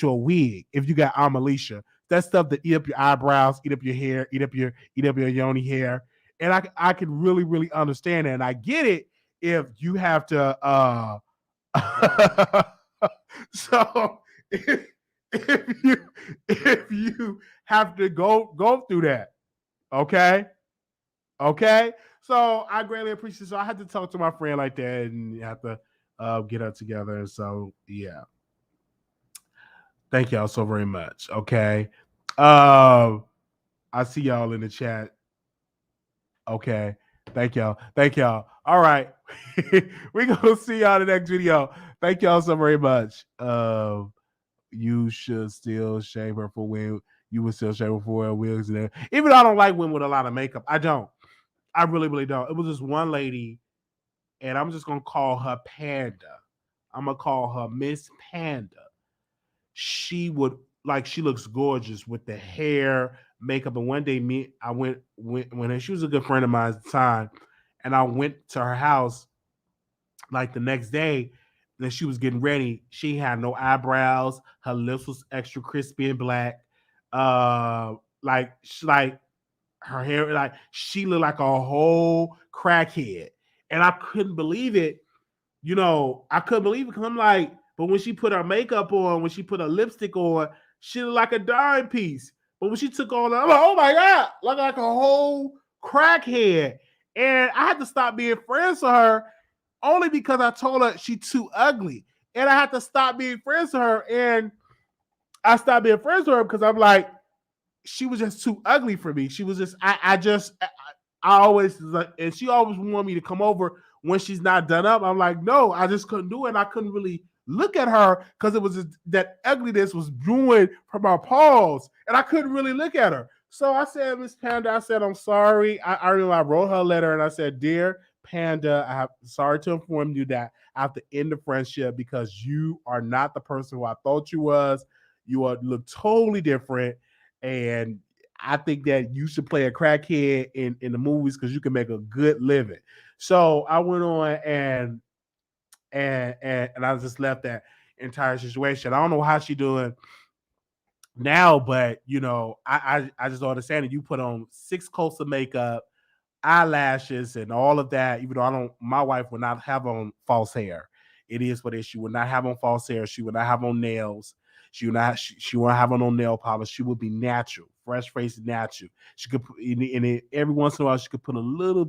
a wig if you got Amarisha. That stuff that eat up your eyebrows, eat up your hair, eat up your yoni hair. And I can really, really understand that. And I get it if you have to so if you have to go through that, okay? Okay. So I greatly appreciate it. So I had to talk to my friend like that and have to get her together. And so yeah. Thank y'all so very much. Okay. I see y'all in the chat. Okay. Thank y'all. Thank y'all. All right. We're going to see y'all in the next video. Thank y'all so very much. You should still shave her for when you would still shave her for wigs and everything. Even though I don't like women with a lot of makeup. I don't. I really, really don't. It was this one lady, and I'm just going to call her Panda. I'm going to call her Miss Panda. She looks gorgeous with the hair, makeup. And one day, I went when she was a good friend of mine at the time, and I went to her house like the next day. And she was getting ready. She had no eyebrows. Her lips was extra crispy and black. Like her hair, like she looked like a whole crackhead, and I couldn't believe it. I couldn't believe it because I'm like, but when she put her makeup on, when she put her lipstick on, she looked like a dime piece. But when she took on, I'm like, oh my God, like a whole crackhead. And I had to stop being friends with her only because I told her she too ugly. And I had to stop being friends with her. And I stopped being friends with her because I'm like, she was just too ugly for me. She was just, I always, like, and she always wanted me to come over when she's not done up. I'm like, no, I just couldn't do it. And I couldn't really look at her because it was just, that ugliness was brewing from my paws, and I couldn't really look at her. So I said, Miss Panda, I said, I'm sorry. I remember I wrote her a letter and I said, dear Panda, I'm sorry to inform you that I have to end the friendship because you are not the person who I thought you was. You look totally different. And I think that you should play a crackhead in the movies because you can make a good living. So I went on and I just left that entire situation. I don't know how she doing now, but I just don't understand it. You put on 6 coats of makeup, eyelashes, and all of that. Even though my wife would not have on false hair. It is what it is. She would not have on false hair. She would not have on nails. She would not have on no nail polish. She would be natural, fresh face, natural. She could put in every once in a while. She could put a little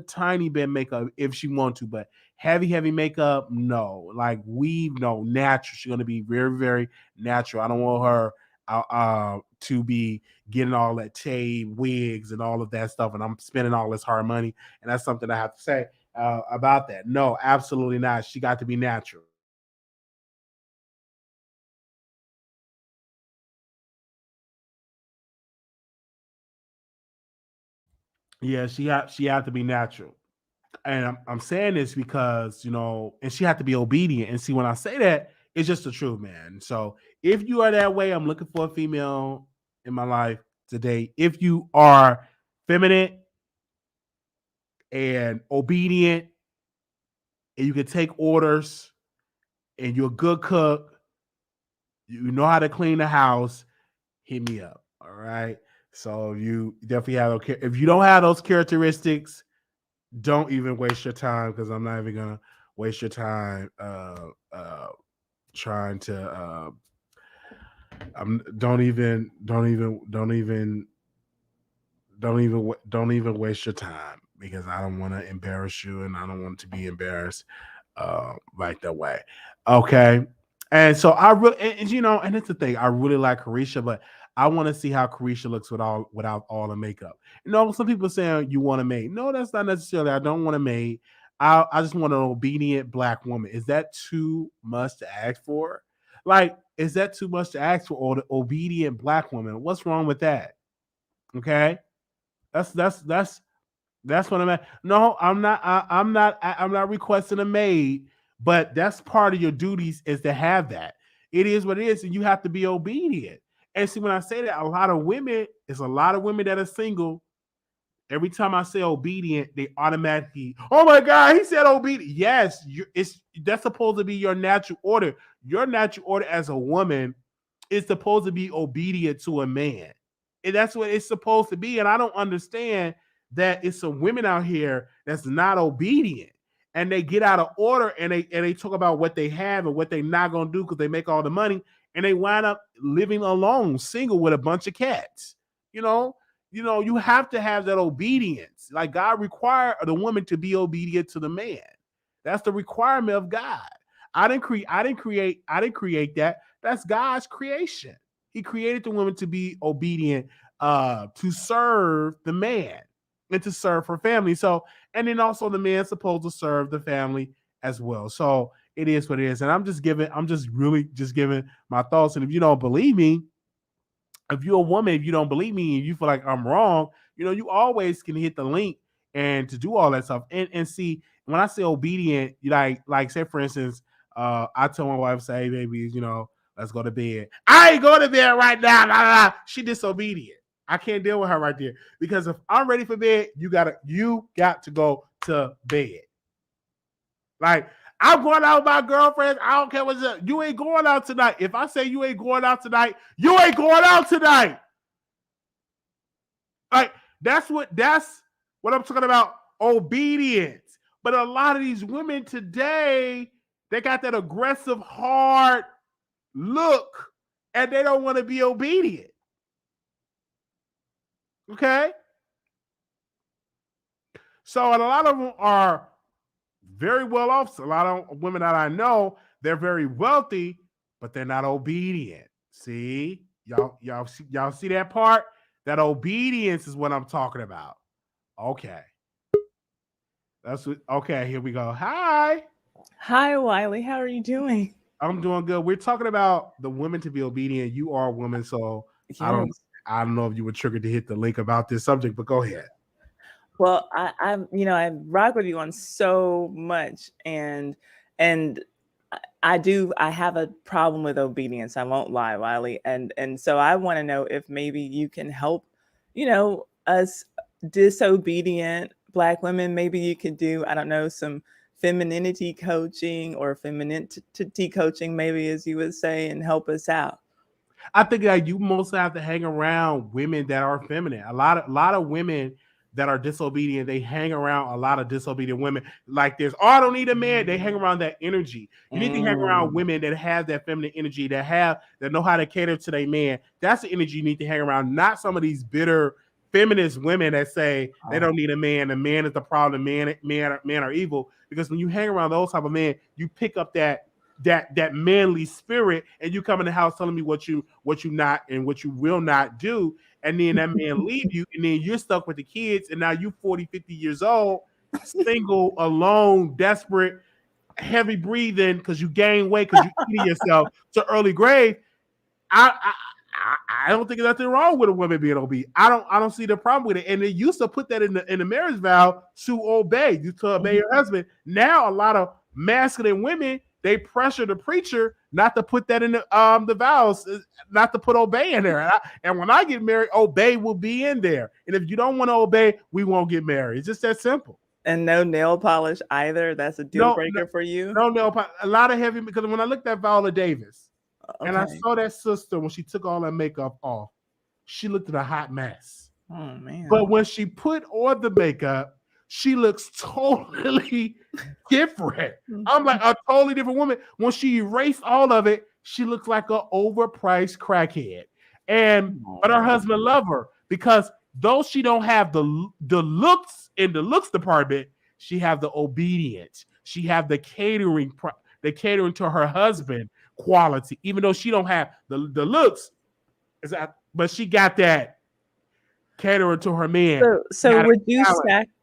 tiny bit of makeup if she wanted to, but heavy makeup, no. Like weave, no. Natural. She's gonna be very, very natural. I don't want her to be getting all that wigs and all of that stuff, and I'm spending all this hard money, and that's something I have to say about that. No, absolutely not. She got to be natural. Yeah, she had to be natural. And I'm saying this because, and she had to be obedient. And see, when I say that, it's just the truth, man. So if you are that way, I'm looking for a female in my life today. If you are feminine and obedient and you can take orders and you're a good cook, you know how to clean the house, hit me up. All right. So you definitely have, if you don't have those characteristics, don't even waste your time because I'm not even gonna waste your time trying to don't even waste your time because I don't want to embarrass you and I don't want to be embarrassed like that way. Okay. And so I really, and, you know, and it's the thing. I really like Carisha, but I want to see how Carisha looks without all the makeup. You know, some people saying you want a maid. No, that's not necessarily. I don't want a maid. I just want an obedient black woman. Is that too much to ask for? Like, is that too much to ask for? The obedient black woman? What's wrong with that? Okay, that's what I'm at. No, I'm not. I'm not requesting a maid, but that's part of your duties is to have that. It is what it is, and you have to be obedient. And see, when I say that, a lot of women, it's a lot of women that are single. Every time I say obedient, they automatically, oh my God, he said obedient. Yes, that's supposed to be your natural order. Your natural order as a woman is supposed to be obedient to a man. And that's what it's supposed to be. And I don't understand that it's some women out here that's not obedient. And they get out of order and they talk about what they have and what they're not gonna do because they make all the money and they wind up living alone, single with a bunch of cats. You know, you have to have that obedience. Like God required the woman to be obedient to the man. That's the requirement of God. I didn't create that. That's God's creation. He created the woman to be obedient, to serve the man and to serve her family. So, and then also the man's supposed to serve the family as well. So it is what it is. And I'm just really giving my thoughts. And if you don't believe me, if you're a woman, if you don't believe me and you feel like I'm wrong, you always can hit the link and to do all that stuff. And see, when I say obedient, like say for instance, I tell my wife, say, hey, baby, let's go to bed. I ain't going to bed right now. Blah, blah, blah. She disobedient. I can't deal with her right there because if I'm ready for bed, you got to go to bed. Like, I'm going out with my girlfriends. I don't care what's up. You ain't going out tonight. If I say you ain't going out tonight, you ain't going out tonight. Like, that's what I'm talking about. Obedience. But a lot of these women today, they got that aggressive, hard look, and they don't want to be obedient. Okay? So, and a lot of them are very well off. So a lot of women that I know, they're very wealthy, but they're not obedient. See, y'all see that part? That obedience is what I'm talking about. Okay. Okay, here we go. Hi, Wiley. How are you doing? I'm doing good. We're talking about the women to be obedient. You are a woman, so yes. I don't know if you were triggered to hit the link about this subject, but go ahead. Well, I rock with you on so much, and I have a problem with obedience. I won't lie, Wiley, and so I want to know if maybe you can help, us disobedient Black women. Maybe you could do, I don't know, some femininity coaching or femininity coaching, maybe as you would say, and help us out. I think that you mostly have to hang around women that are feminine. A lot of women that are disobedient, they hang around a lot of disobedient women. Like this, I don't need a man. They hang around that energy. You need to hang around women that have that feminine energy, that know how to cater to their man. That's the energy you need to hang around, not some of these bitter feminist women that say they don't need a man. The man is the problem. Man are evil. Because when you hang around those type of men, you pick up that manly spirit, and you come in the house telling me what you not and what you will not do, and then that man leave you, and then you're stuck with the kids, and now you 40, 50 years old, single, alone, desperate, heavy breathing because you gain weight because you eating yourself to early grave. I don't think there's nothing wrong with a woman being obedient. I don't see the problem with it. And they used to put that in the marriage vow to obey, to obey your husband. Now a lot of masculine women, they pressure the preacher not to put that in the vows, not to put obey in there. And when I get married, obey will be in there. And if you don't want to obey, we won't get married. It's just that simple. And no nail polish either. That's a deal breaker for you. No nail polish. A lot of heavy, because when I looked at Viola Davis, and I saw that sister when she took all her makeup off, she looked at a hot mess. Oh man! But when she put on the makeup, she looks totally different. I'm like a totally different woman. When she erased all of it, she looks like an overpriced crackhead. But her husband loved her because though she don't have the looks in the looks department, she have the obedience. She have the catering to her husband, quality, even though she don't have the looks, but she got that catering to her man. So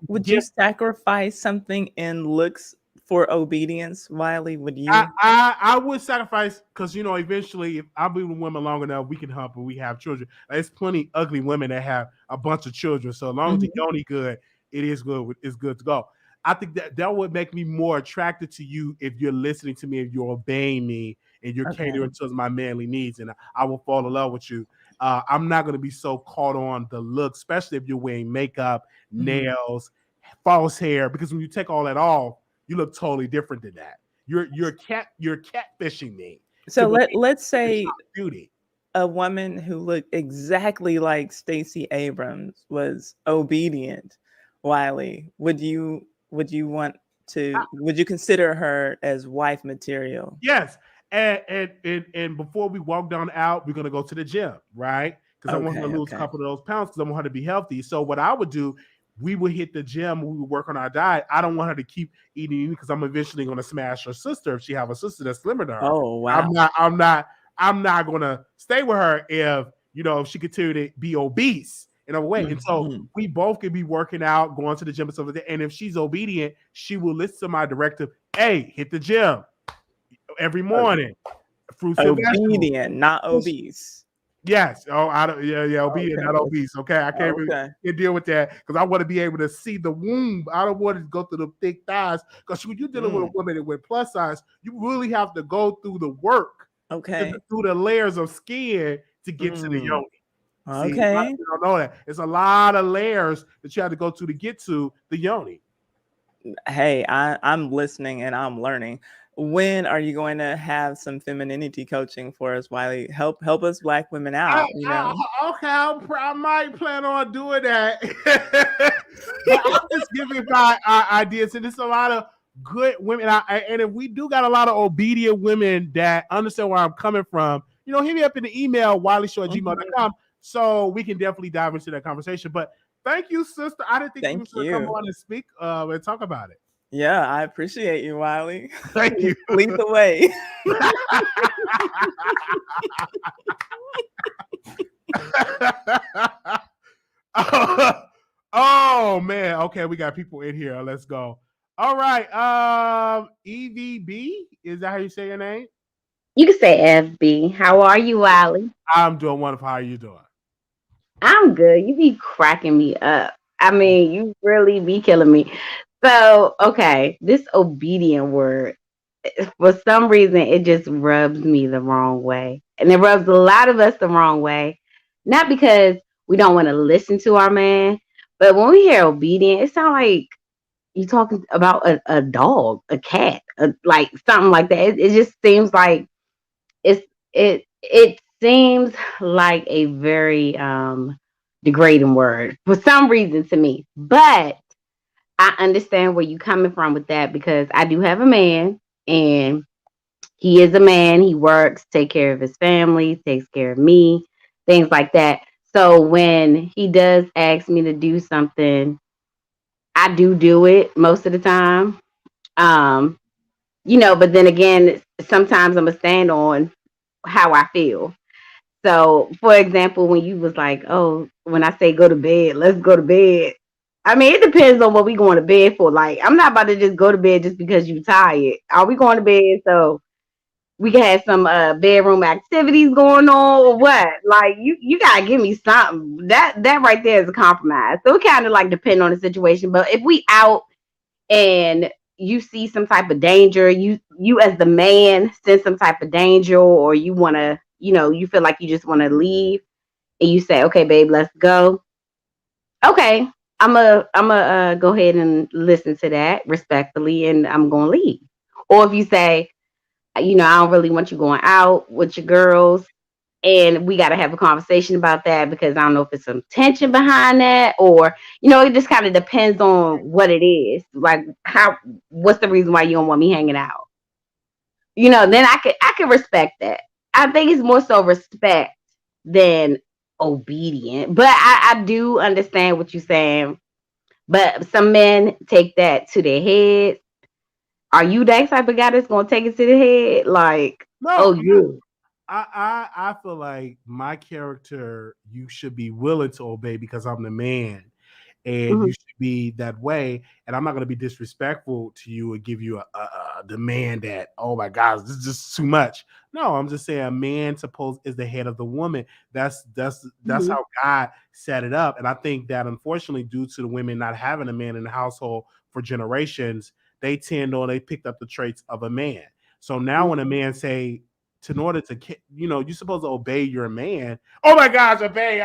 would you sacrifice something in looks for obedience, Wiley? Would you? I would sacrifice, because eventually, if I've been with women long enough, we can hump and we have children. There's plenty ugly women that have a bunch of children. So as long as the yoni good, it is good. It's good to go. I think that would make me more attracted to you if you're listening to me, if you're obeying me, and you're catering to my manly needs, and I will fall in love with you. I'm not going to be so caught on the look, especially if you're wearing makeup, nails, false hair, because when you take all that off, you look totally different than that. You're catfishing me. So let's say beauty. A woman who looked exactly like Stacey Abrams was obedient, Wiley. Would you consider her as wife material? Yes. And before we walk down the aisle, we're gonna go to the gym, right? Because I want her to lose a couple of those pounds, because I want her to be healthy. So what I would do, we would hit the gym, we would work on our diet. I don't want her to keep eating, because I'm eventually gonna smash her sister if she have a sister that's slimmer than her. Oh wow. I'm not gonna stay with her if she continue to be obese in a way. And so we both could be working out, going to the gym and stuff like that. And if she's obedient, she will listen to my directive. Hey, hit the gym every morning. Fruits and vegetables. Obedient, not obese. Yes. Oh, obedient, not obese. Okay, I can't really deal with that, because I want to be able to see the womb. I don't want to go through the thick thighs, because when you're dealing with a woman with plus size, you really have to go through the work. Okay. Through the layers of skin to get to the yoni. Okay. See, you don't know that. It's a lot of layers that you have to go to get to the yoni. Hey, I'm listening and I'm learning. When are you going to have some femininity coaching for us, Wiley? Help us Black women out. Okay, I might plan on doing that. But I'm just giving my ideas, and it's a lot of good women. And if we do got a lot of obedient women that understand where I'm coming from, hit me up in the email, wileyshow@gmail.com, so we can definitely dive into that conversation. But thank you, sister. I didn't think you were going to come on and speak and talk about it. Yeah, I appreciate you, Wiley. Thank you. Lead the way. Oh man. Okay, we got people in here. Let's go. All right. EVB, is that how you say your name? You can say FB. How are you, Wiley? I'm doing wonderful. How are you doing? I'm good. You be cracking me up. I mean, you really be killing me. So, okay, this obedient word, for some reason, it just rubs me the wrong way. And it rubs a lot of us the wrong way. Not because we don't want to listen to our man, but when we hear obedient, it sounds like you're talking about a dog, a cat, like something like that. It just seems like it seems like a very degrading word for some reason to me. But I understand where you're coming from with that, because I do have a man, and he is a man. He works, take care of his family, takes care of me, things like that. So when he does ask me to do something, I do it most of the time. But then again, sometimes I'm going to stand on how I feel. So, for example, when you was like, oh, when I say go to bed, let's go to bed. I mean, it depends on what we going to bed for. Like, I'm not about to just go to bed just because you're tired. Are we going to bed so we can have some bedroom activities going on, or what? Like, you gotta give me something. That right there is a compromise. So it kind of like depend on the situation. But if we out and you see some type of danger, you as the man sense some type of danger, or you want to, you feel like you just want to leave, and you say, okay, babe, let's go. Okay, I'm a go ahead and listen to that respectfully, and I'm gonna leave. Or if you say, I don't really want you going out with your girls, and we got to have a conversation about that, because I don't know if it's some tension behind that, or it just kind of depends on what it is. Like, what's the reason why you don't want me hanging out? Then I can respect that. I think it's more so respect than obedient. But I do understand what you're saying. But some men take that to their head. Are you that type of guy that's gonna take it to the head? Like, Oh, No, you. I feel like my character, you should be willing to obey because I'm the man, and you Mhm. should be that way. And I'm not going to be disrespectful to you and give you a demand that, oh my gosh, this is just too much. No, I'm just saying a man supposed is the head of the woman. That's Mhm. how God set it up. And I think that unfortunately, due to the women not having a man in the household for generations, they picked up the traits of a man. So now when a man say, in order to, you're supposed to obey your man. Oh my gosh, obey!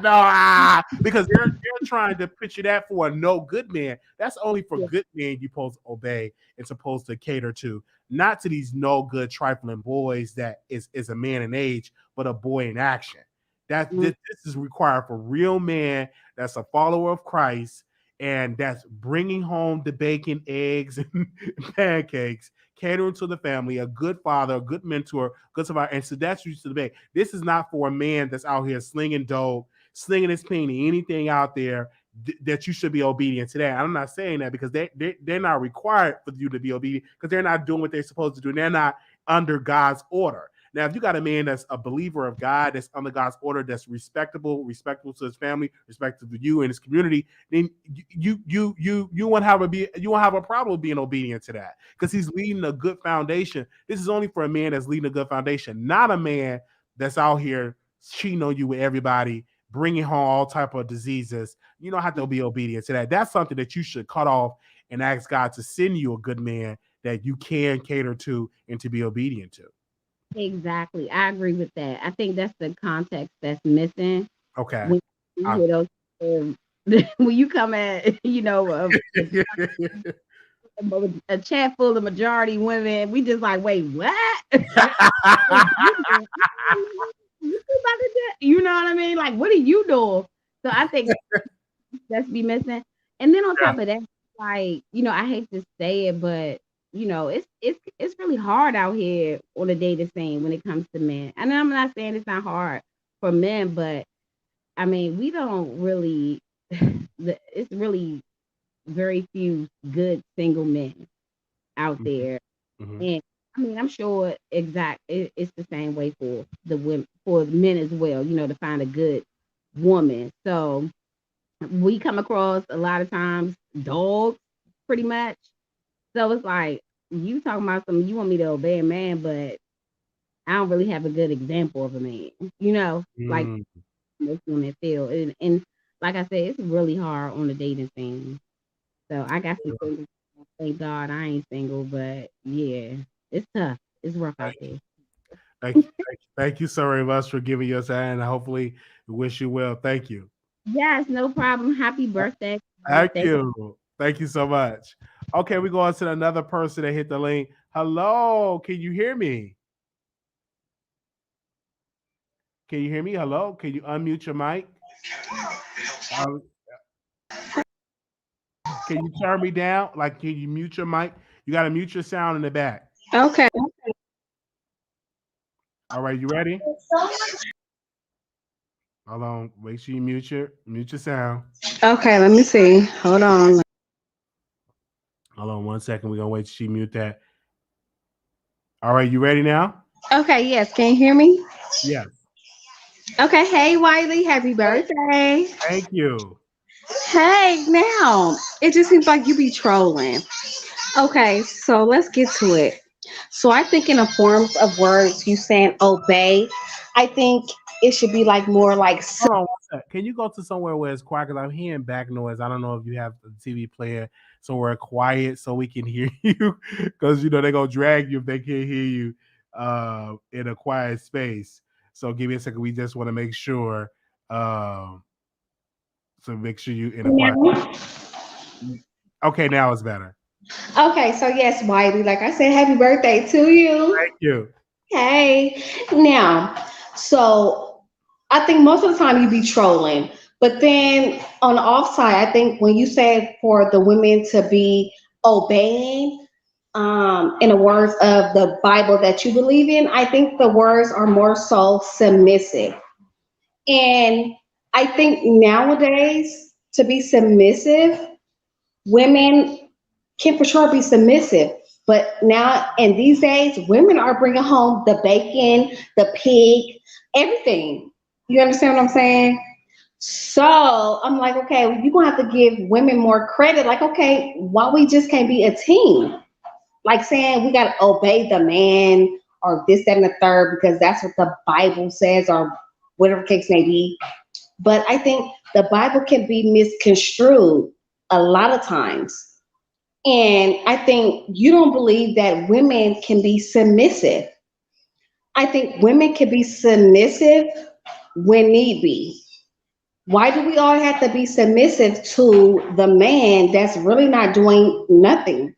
No, because they're trying to picture that for a no good man. That's only for Yeah. good men you're supposed to obey and supposed to cater to, not to these no good trifling boys that is a man in age, but a boy in action. That Mhm. this is required for real man that's a follower of Christ and that's bringing home the bacon, eggs, and pancakes, catering to the family, a good father, a good mentor, good survivor. And so that's used to the bank. This is not for a man that's out here slinging dope, slinging his penny, anything out there that you should be obedient to that. I'm not saying that because they're not required for you to be obedient because they're not doing what they're supposed to do. And they're not under God's order. Now, if you got a man that's a believer of God, that's under God's order, that's respectable to his family, respectable to you and his community, then you won't have a problem being obedient to that because he's leading a good foundation. This is only for a man that's leading a good foundation, not a man that's out here cheating on you with everybody, bringing home all type of diseases. You don't have to be obedient to that. That's something that you should cut off and ask God to send you a good man that you can cater to and to be obedient to. Exactly. I agree with that. I think that's the context that's missing Okay. when you I- hear those um, when you come at a chat full of majority women, we just like, wait, what? You know what I mean? Like, what are you doing? So I think that's be missing. And then on yeah. top of that, like, I hate to say it, but it's really hard out here on the dating scene when it comes to men. And I'm not saying it's not hard for men, but I mean, we don't really it's really very few good single men out there. Mhm. And I mean, I'm sure it's the same way for the women, for men as well, to find a good woman. So we come across a lot of times dogs pretty much. So it's like you talking about something you want me to obey a man, but I don't really have a good example of a man, like Mm. most women feel. And like I said, it's really hard on the dating scene. So I got some single. Thank God I ain't single, but yeah, it's tough. It's rough out there. Thank you so very much for giving us that, and hopefully we wish you well. Thank you. Yes, no problem. Happy birthday. Thank Birthday. you. Thank you so much. Okay, we go on to another person that hit the link. Hello, can you hear me? Can you hear me? Hello, can you unmute your mic? Um, can you turn me down? Like, can you mute your mic? You got to mute your sound in the back. Okay. All right, you ready? Hold on. Make sure you mute your sound. Okay, let me see. Hold on. Hold on 1 second. We're gonna wait till she mute that. All right, you ready now? Okay, yes. Can you hear me? Yes. Okay. Hey, Wiley. Happy birthday. Thank you. Hey, now it just seems like you be trolling. Okay, so let's get to it. So I think in the forms of words, you saying obey, I think it should be like more like Hold on 1 second. Can you go to somewhere where it's quiet? Because I'm hearing back noise. I don't know if you have the TV player somewhere quiet so we can hear you. Because they're gonna drag you if they can't hear you in a quiet space. So give me a second. We just want to make sure. So make sure you in a quiet. Okay, now it's better. Okay, so yes, Wiley, like I said, happy birthday to you. Thank you. Hey, now, so I think most of the time you be trolling, but then on the offside, I think when you said for the women to be obeying, in the words of the Bible that you believe in, I think the words are more so submissive. And I think nowadays to be submissive, women can for sure be submissive, But now, in these days, women are bringing home the bacon, the pig, everything. You understand what I'm saying? So I'm like, okay, you're gonna have to give women more credit. Like, okay, why we just can't be a team? Like saying we gotta obey the man or this, that, and the third because that's what the Bible says or whatever case may be. But I think the Bible can be misconstrued a lot of times. And I think you don't believe that women can be submissive. I think women can be submissive when need be. Why do we all have to be submissive to the man that's really not doing nothing?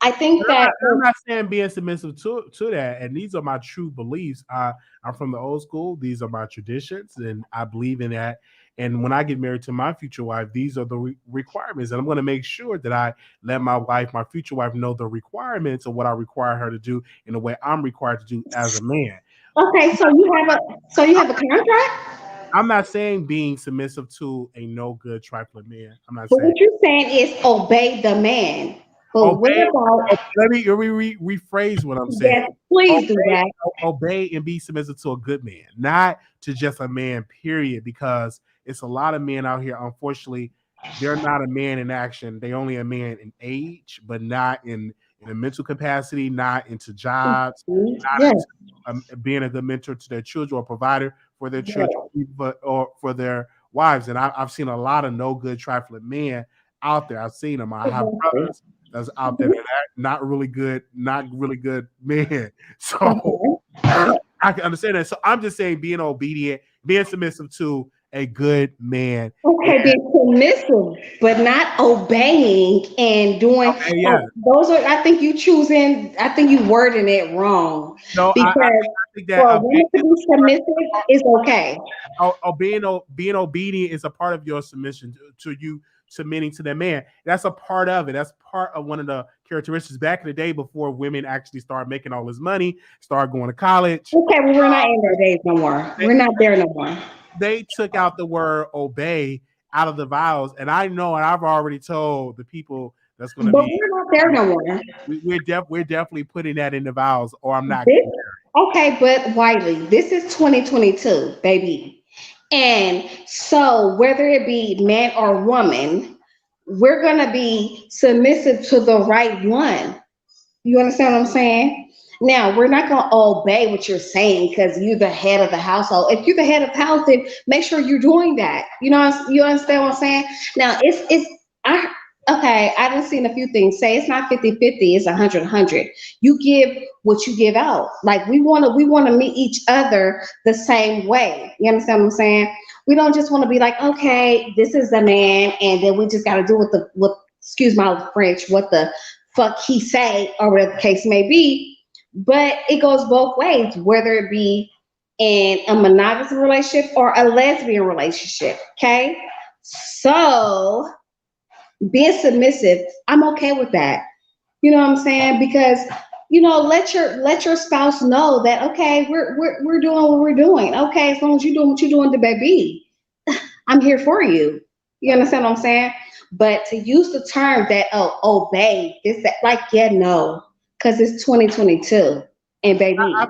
I think that I'm not saying being submissive to that, and these are my true beliefs. I'm from the old school. These are my traditions, and I believe in that. And when I get married to my future wife, these are the requirements, and I'm going to make sure that I let my future wife, know the requirements of what I require her to do in the way I'm required to do as a man. okay, so you have a contract? I'm not saying being submissive to a no good trifling man. I'm not But saying. what you're saying is obey the man. But what Obey. about Let me rephrase what I'm saying. yes, please do that. Obey and be submissive to a good man, not to just a man, period. Because it's a lot of men out here, unfortunately, they're not a man in action. They only a man in age, but not in a mental capacity, not into jobs, not Yes, into being a good mentor to their children or provider for their children, or for their wives. And I've seen a lot of no good trifling men out there. I've seen them. I have brothers that's out there that are not really good men. So I can understand that. So I'm just saying being obedient, being submissive to a good man. okay, being submissive, but not obeying and doing. Okay, yeah. Those are. I think you choosing. I think you wording it wrong. No, I Because think that for a woman to be submissive is okay. being obedient is a part of your submission to you submitting to that man. That's a part of it. That's part of one of the characteristics back in the day before women actually started making all this money, started going to college. Okay, well, we're not in their days no more. We're not there no more. They took out the word obey out of the vows, and I know, and I've already told the people that's going to But be. we're not there no more. We're definitely putting that in the vows, or I'm not. Okay, but Wiley, this is 2022, baby. And so, whether it be man or woman, we're going to be submissive to the right one. You understand what I'm saying? Now, we're not going to obey what you're saying because you're the head of the household. If you're the head of the house, then make sure you're doing that. You understand what I'm saying? Now, I done seen a few things say it's not 50-50, it's 100-100. You give what you give out. Like we want to meet each other the same way. You understand what I'm saying? We don't just want to be like, okay, this is the man, and then we just got to do what excuse my French, what the fuck he say, or whatever the case may be. But it goes both ways, whether it be in a monogamous relationship or a lesbian relationship. Okay, so being submissive, I'm okay with that. You know what I'm saying? Because let your spouse know that okay, we're doing what we're doing. Okay, as long as you're doing what you're doing to baby, I'm here for you. You understand what I'm saying? But to use the term that obey this that no, because it's 2022 and baby, I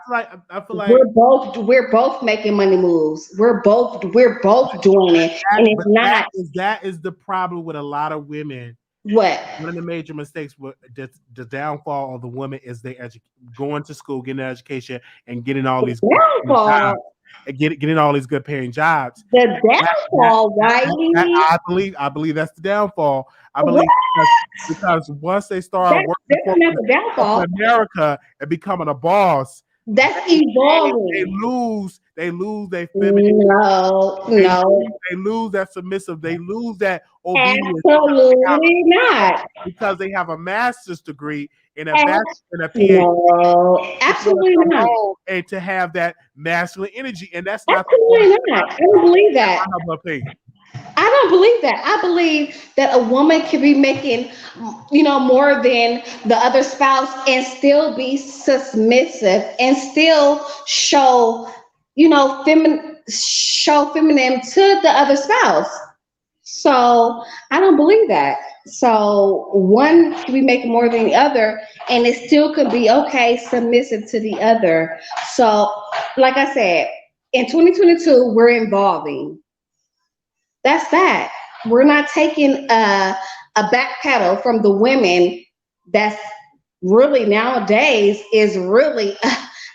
feel like we're both making money moves. We're both doing it, and it's not. That is the problem with a lot of women. What? One of the major mistakes with the downfall of the woman is they going to school, getting an education, and getting all these jobs, and getting all these good paying jobs. The downfall, Wiley. I believe that's the downfall. I believe because once they start working for America and becoming a boss, that's evolving. They lose their feminine. No. They lose that submissive. They lose that obedience. Absolutely not. Because they have a master's degree and a bachelor's and a PhD. No, absolutely not. And to have that masculine energy, and that's absolutely not. I don't believe that. I don't believe that. I believe that a woman can be making, more than the other spouse and still be submissive and still show, feminine to the other spouse. So I don't believe that. So one can be making more than the other, and it still could be okay, submissive to the other. So, like I said, in 2022, we're evolving. That's that. We're not taking a back pedal from the women that's really nowadays is really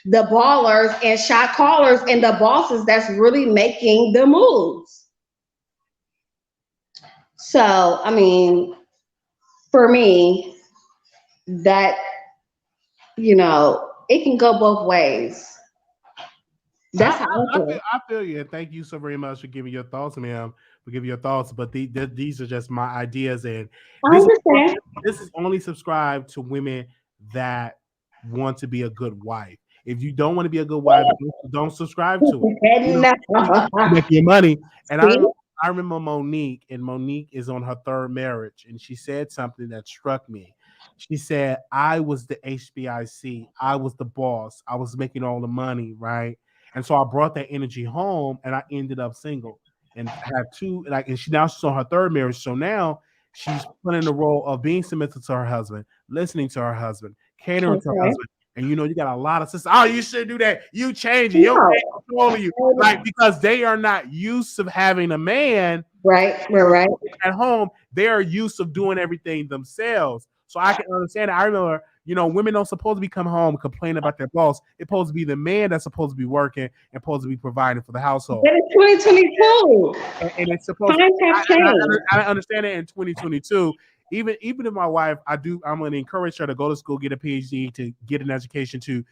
the ballers and shot callers and the bosses that's really making the moves. So, I mean, for me, that, it can go both ways. That's how I feel. I feel you, and thank you so very much for giving your thoughts, ma'am. For giving your thoughts, but these are just my ideas, and I understand. this is only subscribed to women that want to be a good wife. If you don't want to be a good wife, don't subscribe to it. Make your money. And I remember Monique, and Monique is on her third marriage, and she said something that struck me. She said, I was the HBIC, I was the boss, I was making all the money, right? And so I brought that energy home, and I ended up single and had two. And she's on her third marriage. So now she's playing the role of being submissive to her husband, listening to her husband, catering to her husband. And you got a lot of sisters. Oh, you should do that. You change it. Your man controlling you, because they are not used to having a man right at home. They are used to doing everything themselves. So I can understand it. I remember, women don't supposed to be coming home complaining about their boss. It's supposed to be the man that's supposed to be working and supposed to be providing for the household. But it's 2022. And it's supposed to, I understand it in 2022. Even if my wife, I'm going to encourage her to go to school, get a PhD, to get an education, to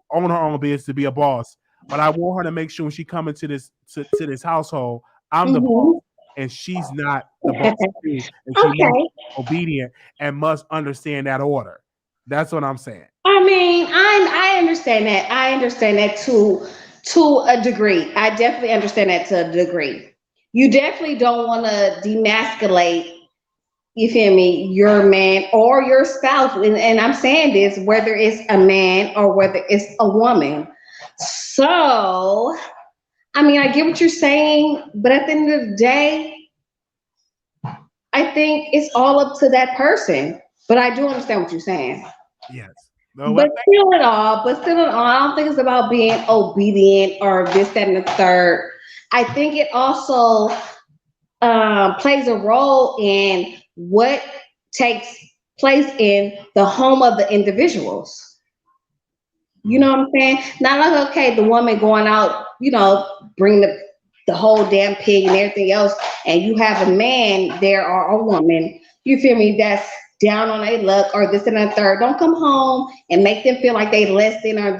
own her own business, to be a boss. But I want her to make sure when she comes into this household, I'm the boss. And she's not the boss, and she's obedient and must understand that order. That's what I'm saying. I mean, I understand that. I understand that to a degree. I definitely understand that to a degree. You definitely don't want to demasculate, you feel me, your man or your spouse. And I'm saying this, whether it's a man or whether it's a woman. So, I mean, I get what you're saying, but at the end of the day, I think it's all up to that person. But I do understand what you're saying. Yes. But still in all, I don't think it's about being obedient or this, that, and the third. I think it also plays a role in what takes place in the home of the individuals. You know what I'm saying? Not like, okay, the woman going out, bring the whole damn pig and everything else, and you have a man there or a woman, you feel me, that's down on their luck or this and that third. Don't come home and make them feel like they less than I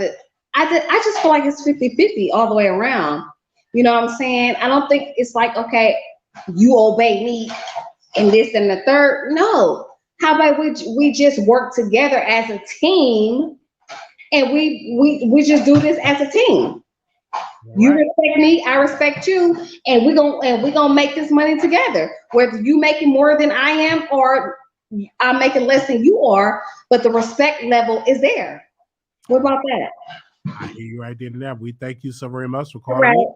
just feel like it's 50-50 all the way around. You know what I'm saying? I don't think it's like, okay, you obey me and this and the third. No. How about we just work together as a team, and we just do this as a team. Right. You respect me, I respect you, and we're gonna make this money together. Whether you making more than I am or I'm making less than you are, but the respect level is there. What about that? I hear you right there and there. We thank you so very much for calling. Right.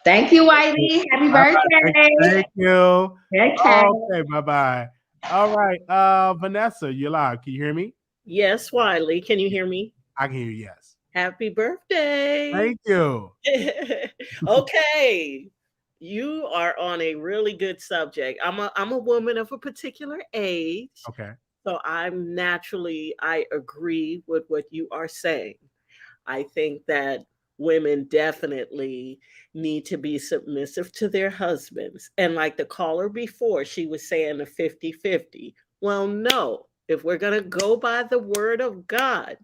Thank you, Wiley. Happy birthday. Thank you. Okay. Okay, bye-bye. All right. Vanessa, you're live. Can you hear me? Yes, Wiley. Can you hear me? I can hear you, yes. Happy birthday. Thank you. Okay. You are on a really good subject. I'm a woman of a particular age. Okay. So I agree with what you are saying. I think that women definitely need to be submissive to their husbands. And like the caller before, she was saying a 50-50. Well, no, if we're going to go by the word of God,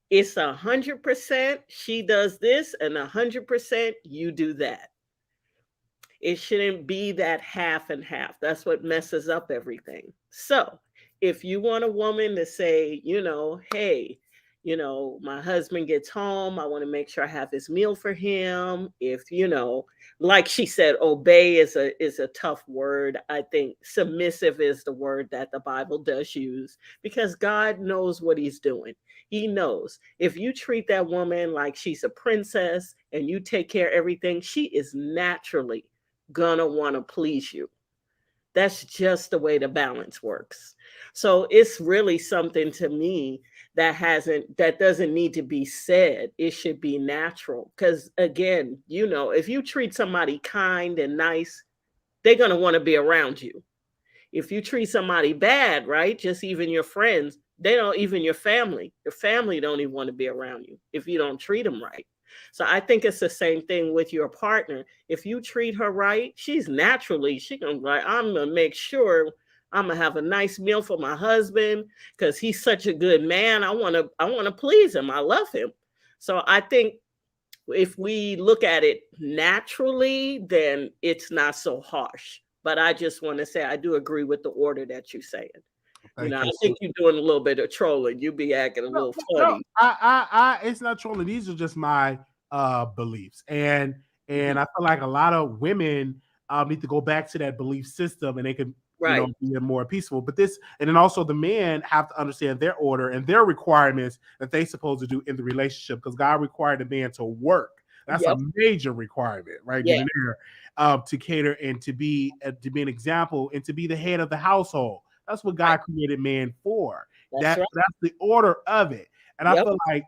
it's 100% she does this and 100% you do that. It shouldn't be that half and half. That's what messes up everything. So if you want a woman to say, hey, my husband gets home, I want to make sure I have his meal for him. If, like she said, obey is a tough word. I think submissive is the word that the Bible does use, because God knows what he's doing. He knows if you treat that woman like she's a princess and you take care of everything, she is naturally gonna want to please you. That's just the way the balance works. So it's really something to me that doesn't need to be said. It should be natural. Because again, if you treat somebody kind and nice, they're going to want to be around you. If you treat somebody bad, right, just even your friends, even your family don't even want to be around you if you don't treat them right. So I think it's the same thing with your partner. If you treat her right, she gonna be like, I'm gonna make sure I'm gonna have a nice meal for my husband because he's such a good man. I wanna please him. I love him. So I think if we look at it naturally, then it's not so harsh. But I just want to say I do agree with the order that you're saying. I think you're doing a little bit of trolling. You be acting a little funny. No, it's not trolling. These are just my beliefs, and I feel like a lot of women need to go back to that belief system, and they can be more peaceful. But and then also the men have to understand their order and their requirements that they supposed to do in the relationship, because God required the man to work. That's a major requirement, right? Yeah. To cater and to be an example and to be the head of the household. That's what God created man for. That's the order of it. And I feel like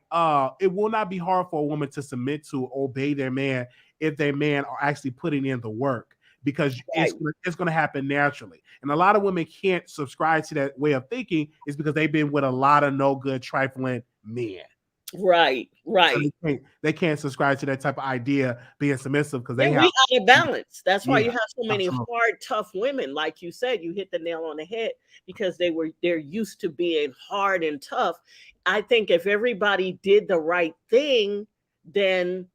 it will not be hard for a woman to submit to, obey their man if their man are actually putting in the work, because it's going to happen naturally. And a lot of women can't subscribe to that way of thinking is because they've been with a lot of no good, trifling men. Right. So they can't subscribe to that type of idea, being submissive, because we out of balance. That's why you have so many hard, tough women. Like you said, you hit the nail on the head, because they're used to being hard and tough. I think if everybody did the right thing, then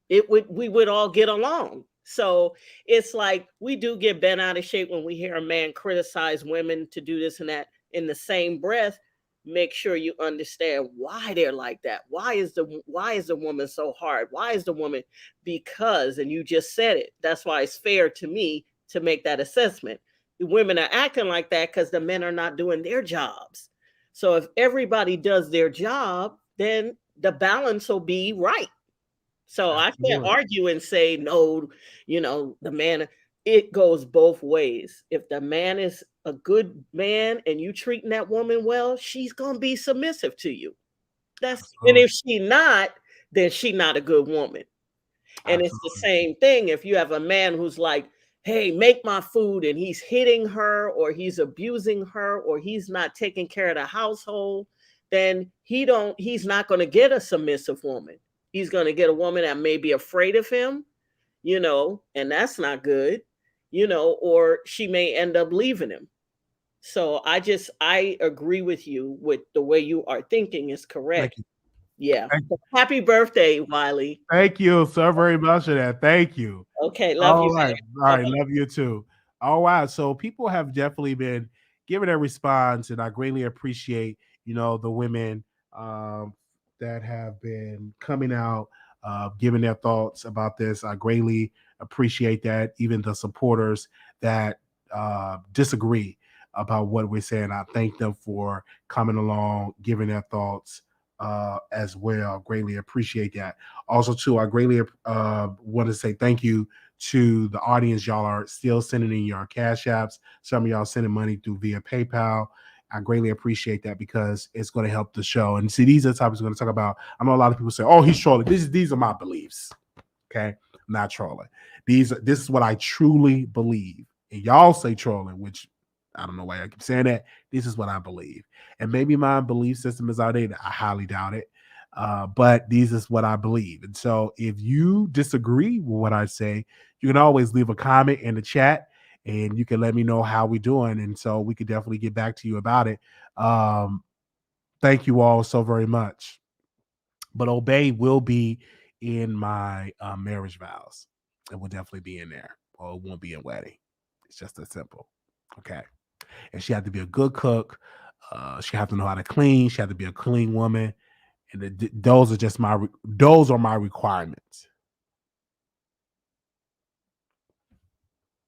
we would all get along. So it's like we do get bent out of shape when we hear a man criticize women to do this and that. In the same breath, make sure you understand why they're like that. Why is the woman so hard? Why is the woman? Because, and you just said it, that's why it's fair to me to make that assessment. The women are acting like that because the men are not doing their jobs. So if everybody does their job, then the balance will be right. So I can't argue and say, no, the man, it goes both ways. If the man is a good man and you treating that woman well, she's going to be submissive to you. And if she not, then she not a good woman. And it's the same thing. If you have a man who's like, hey, make my food, and he's hitting her, or he's abusing her, or he's not taking care of the household, then he's not going to get a submissive woman. He's going to get a woman that may be afraid of him, and that's not good, or she may end up leaving him. So I agree with you with the way you are thinking is correct. Yeah. Happy birthday, Wiley. Thank you so very much for that. Thank you. Okay. Love you. Right. All right. Love you too. All right. So people have definitely been giving their response, and I greatly appreciate, the women that have been coming out, giving their thoughts about this. I greatly appreciate that. Even the supporters that disagree about what we're saying, I thank them for coming along, giving their thoughts as well. Greatly appreciate that. Also, too, I greatly want to say thank you to the audience. Y'all are still sending in your cash apps. Some of y'all sending money via PayPal. I greatly appreciate that, because it's going to help the show. And see, these are the topics we're going to talk about. I know a lot of people say, "Oh, he's trolling." These are my beliefs. Okay, I'm not trolling. This is what I truly believe. And y'all say trolling, which I don't know why I keep saying that. This is what I believe. And maybe my belief system is outdated. I highly doubt it. But this is what I believe. And so if you disagree with what I say, you can always leave a comment in the chat, and you can let me know how we're doing. And so we could definitely get back to you about it. Thank you all so very much. But obey will be in my marriage vows. It will definitely be in there. Or it won't be in wedding. It's just that simple. Okay. And she had to be a good cook. She had to know how to clean. She had to be a clean woman. And those are my requirements.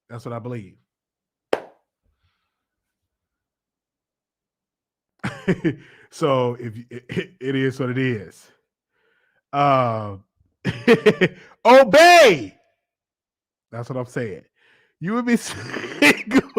That's what I believe. So it is what it is. Obey. That's what I'm saying. You would be single.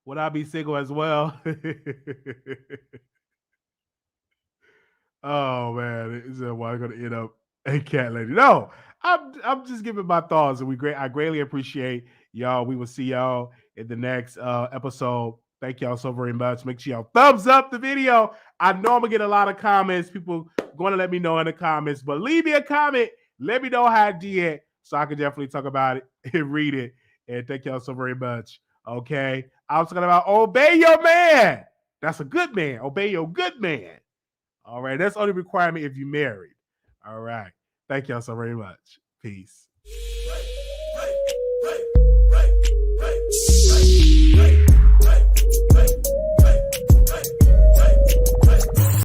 Would I be single as well? Oh man, is that why I'm gonna end up a cat lady? No, I'm just giving my thoughts, and I greatly appreciate y'all. We will see y'all in the next episode. Thank y'all so very much. Make sure y'all thumbs up the video. I know I'm gonna get a lot of comments. People going to let me know in the comments, but leave me a comment. Let me know how I did, so I can definitely talk about it and read it. And thank y'all so very much. Okay, I was talking about obey your man. That's a good man. Obey your good man. All right. That's only requirement if you're married. All right. Thank y'all so very much. Peace.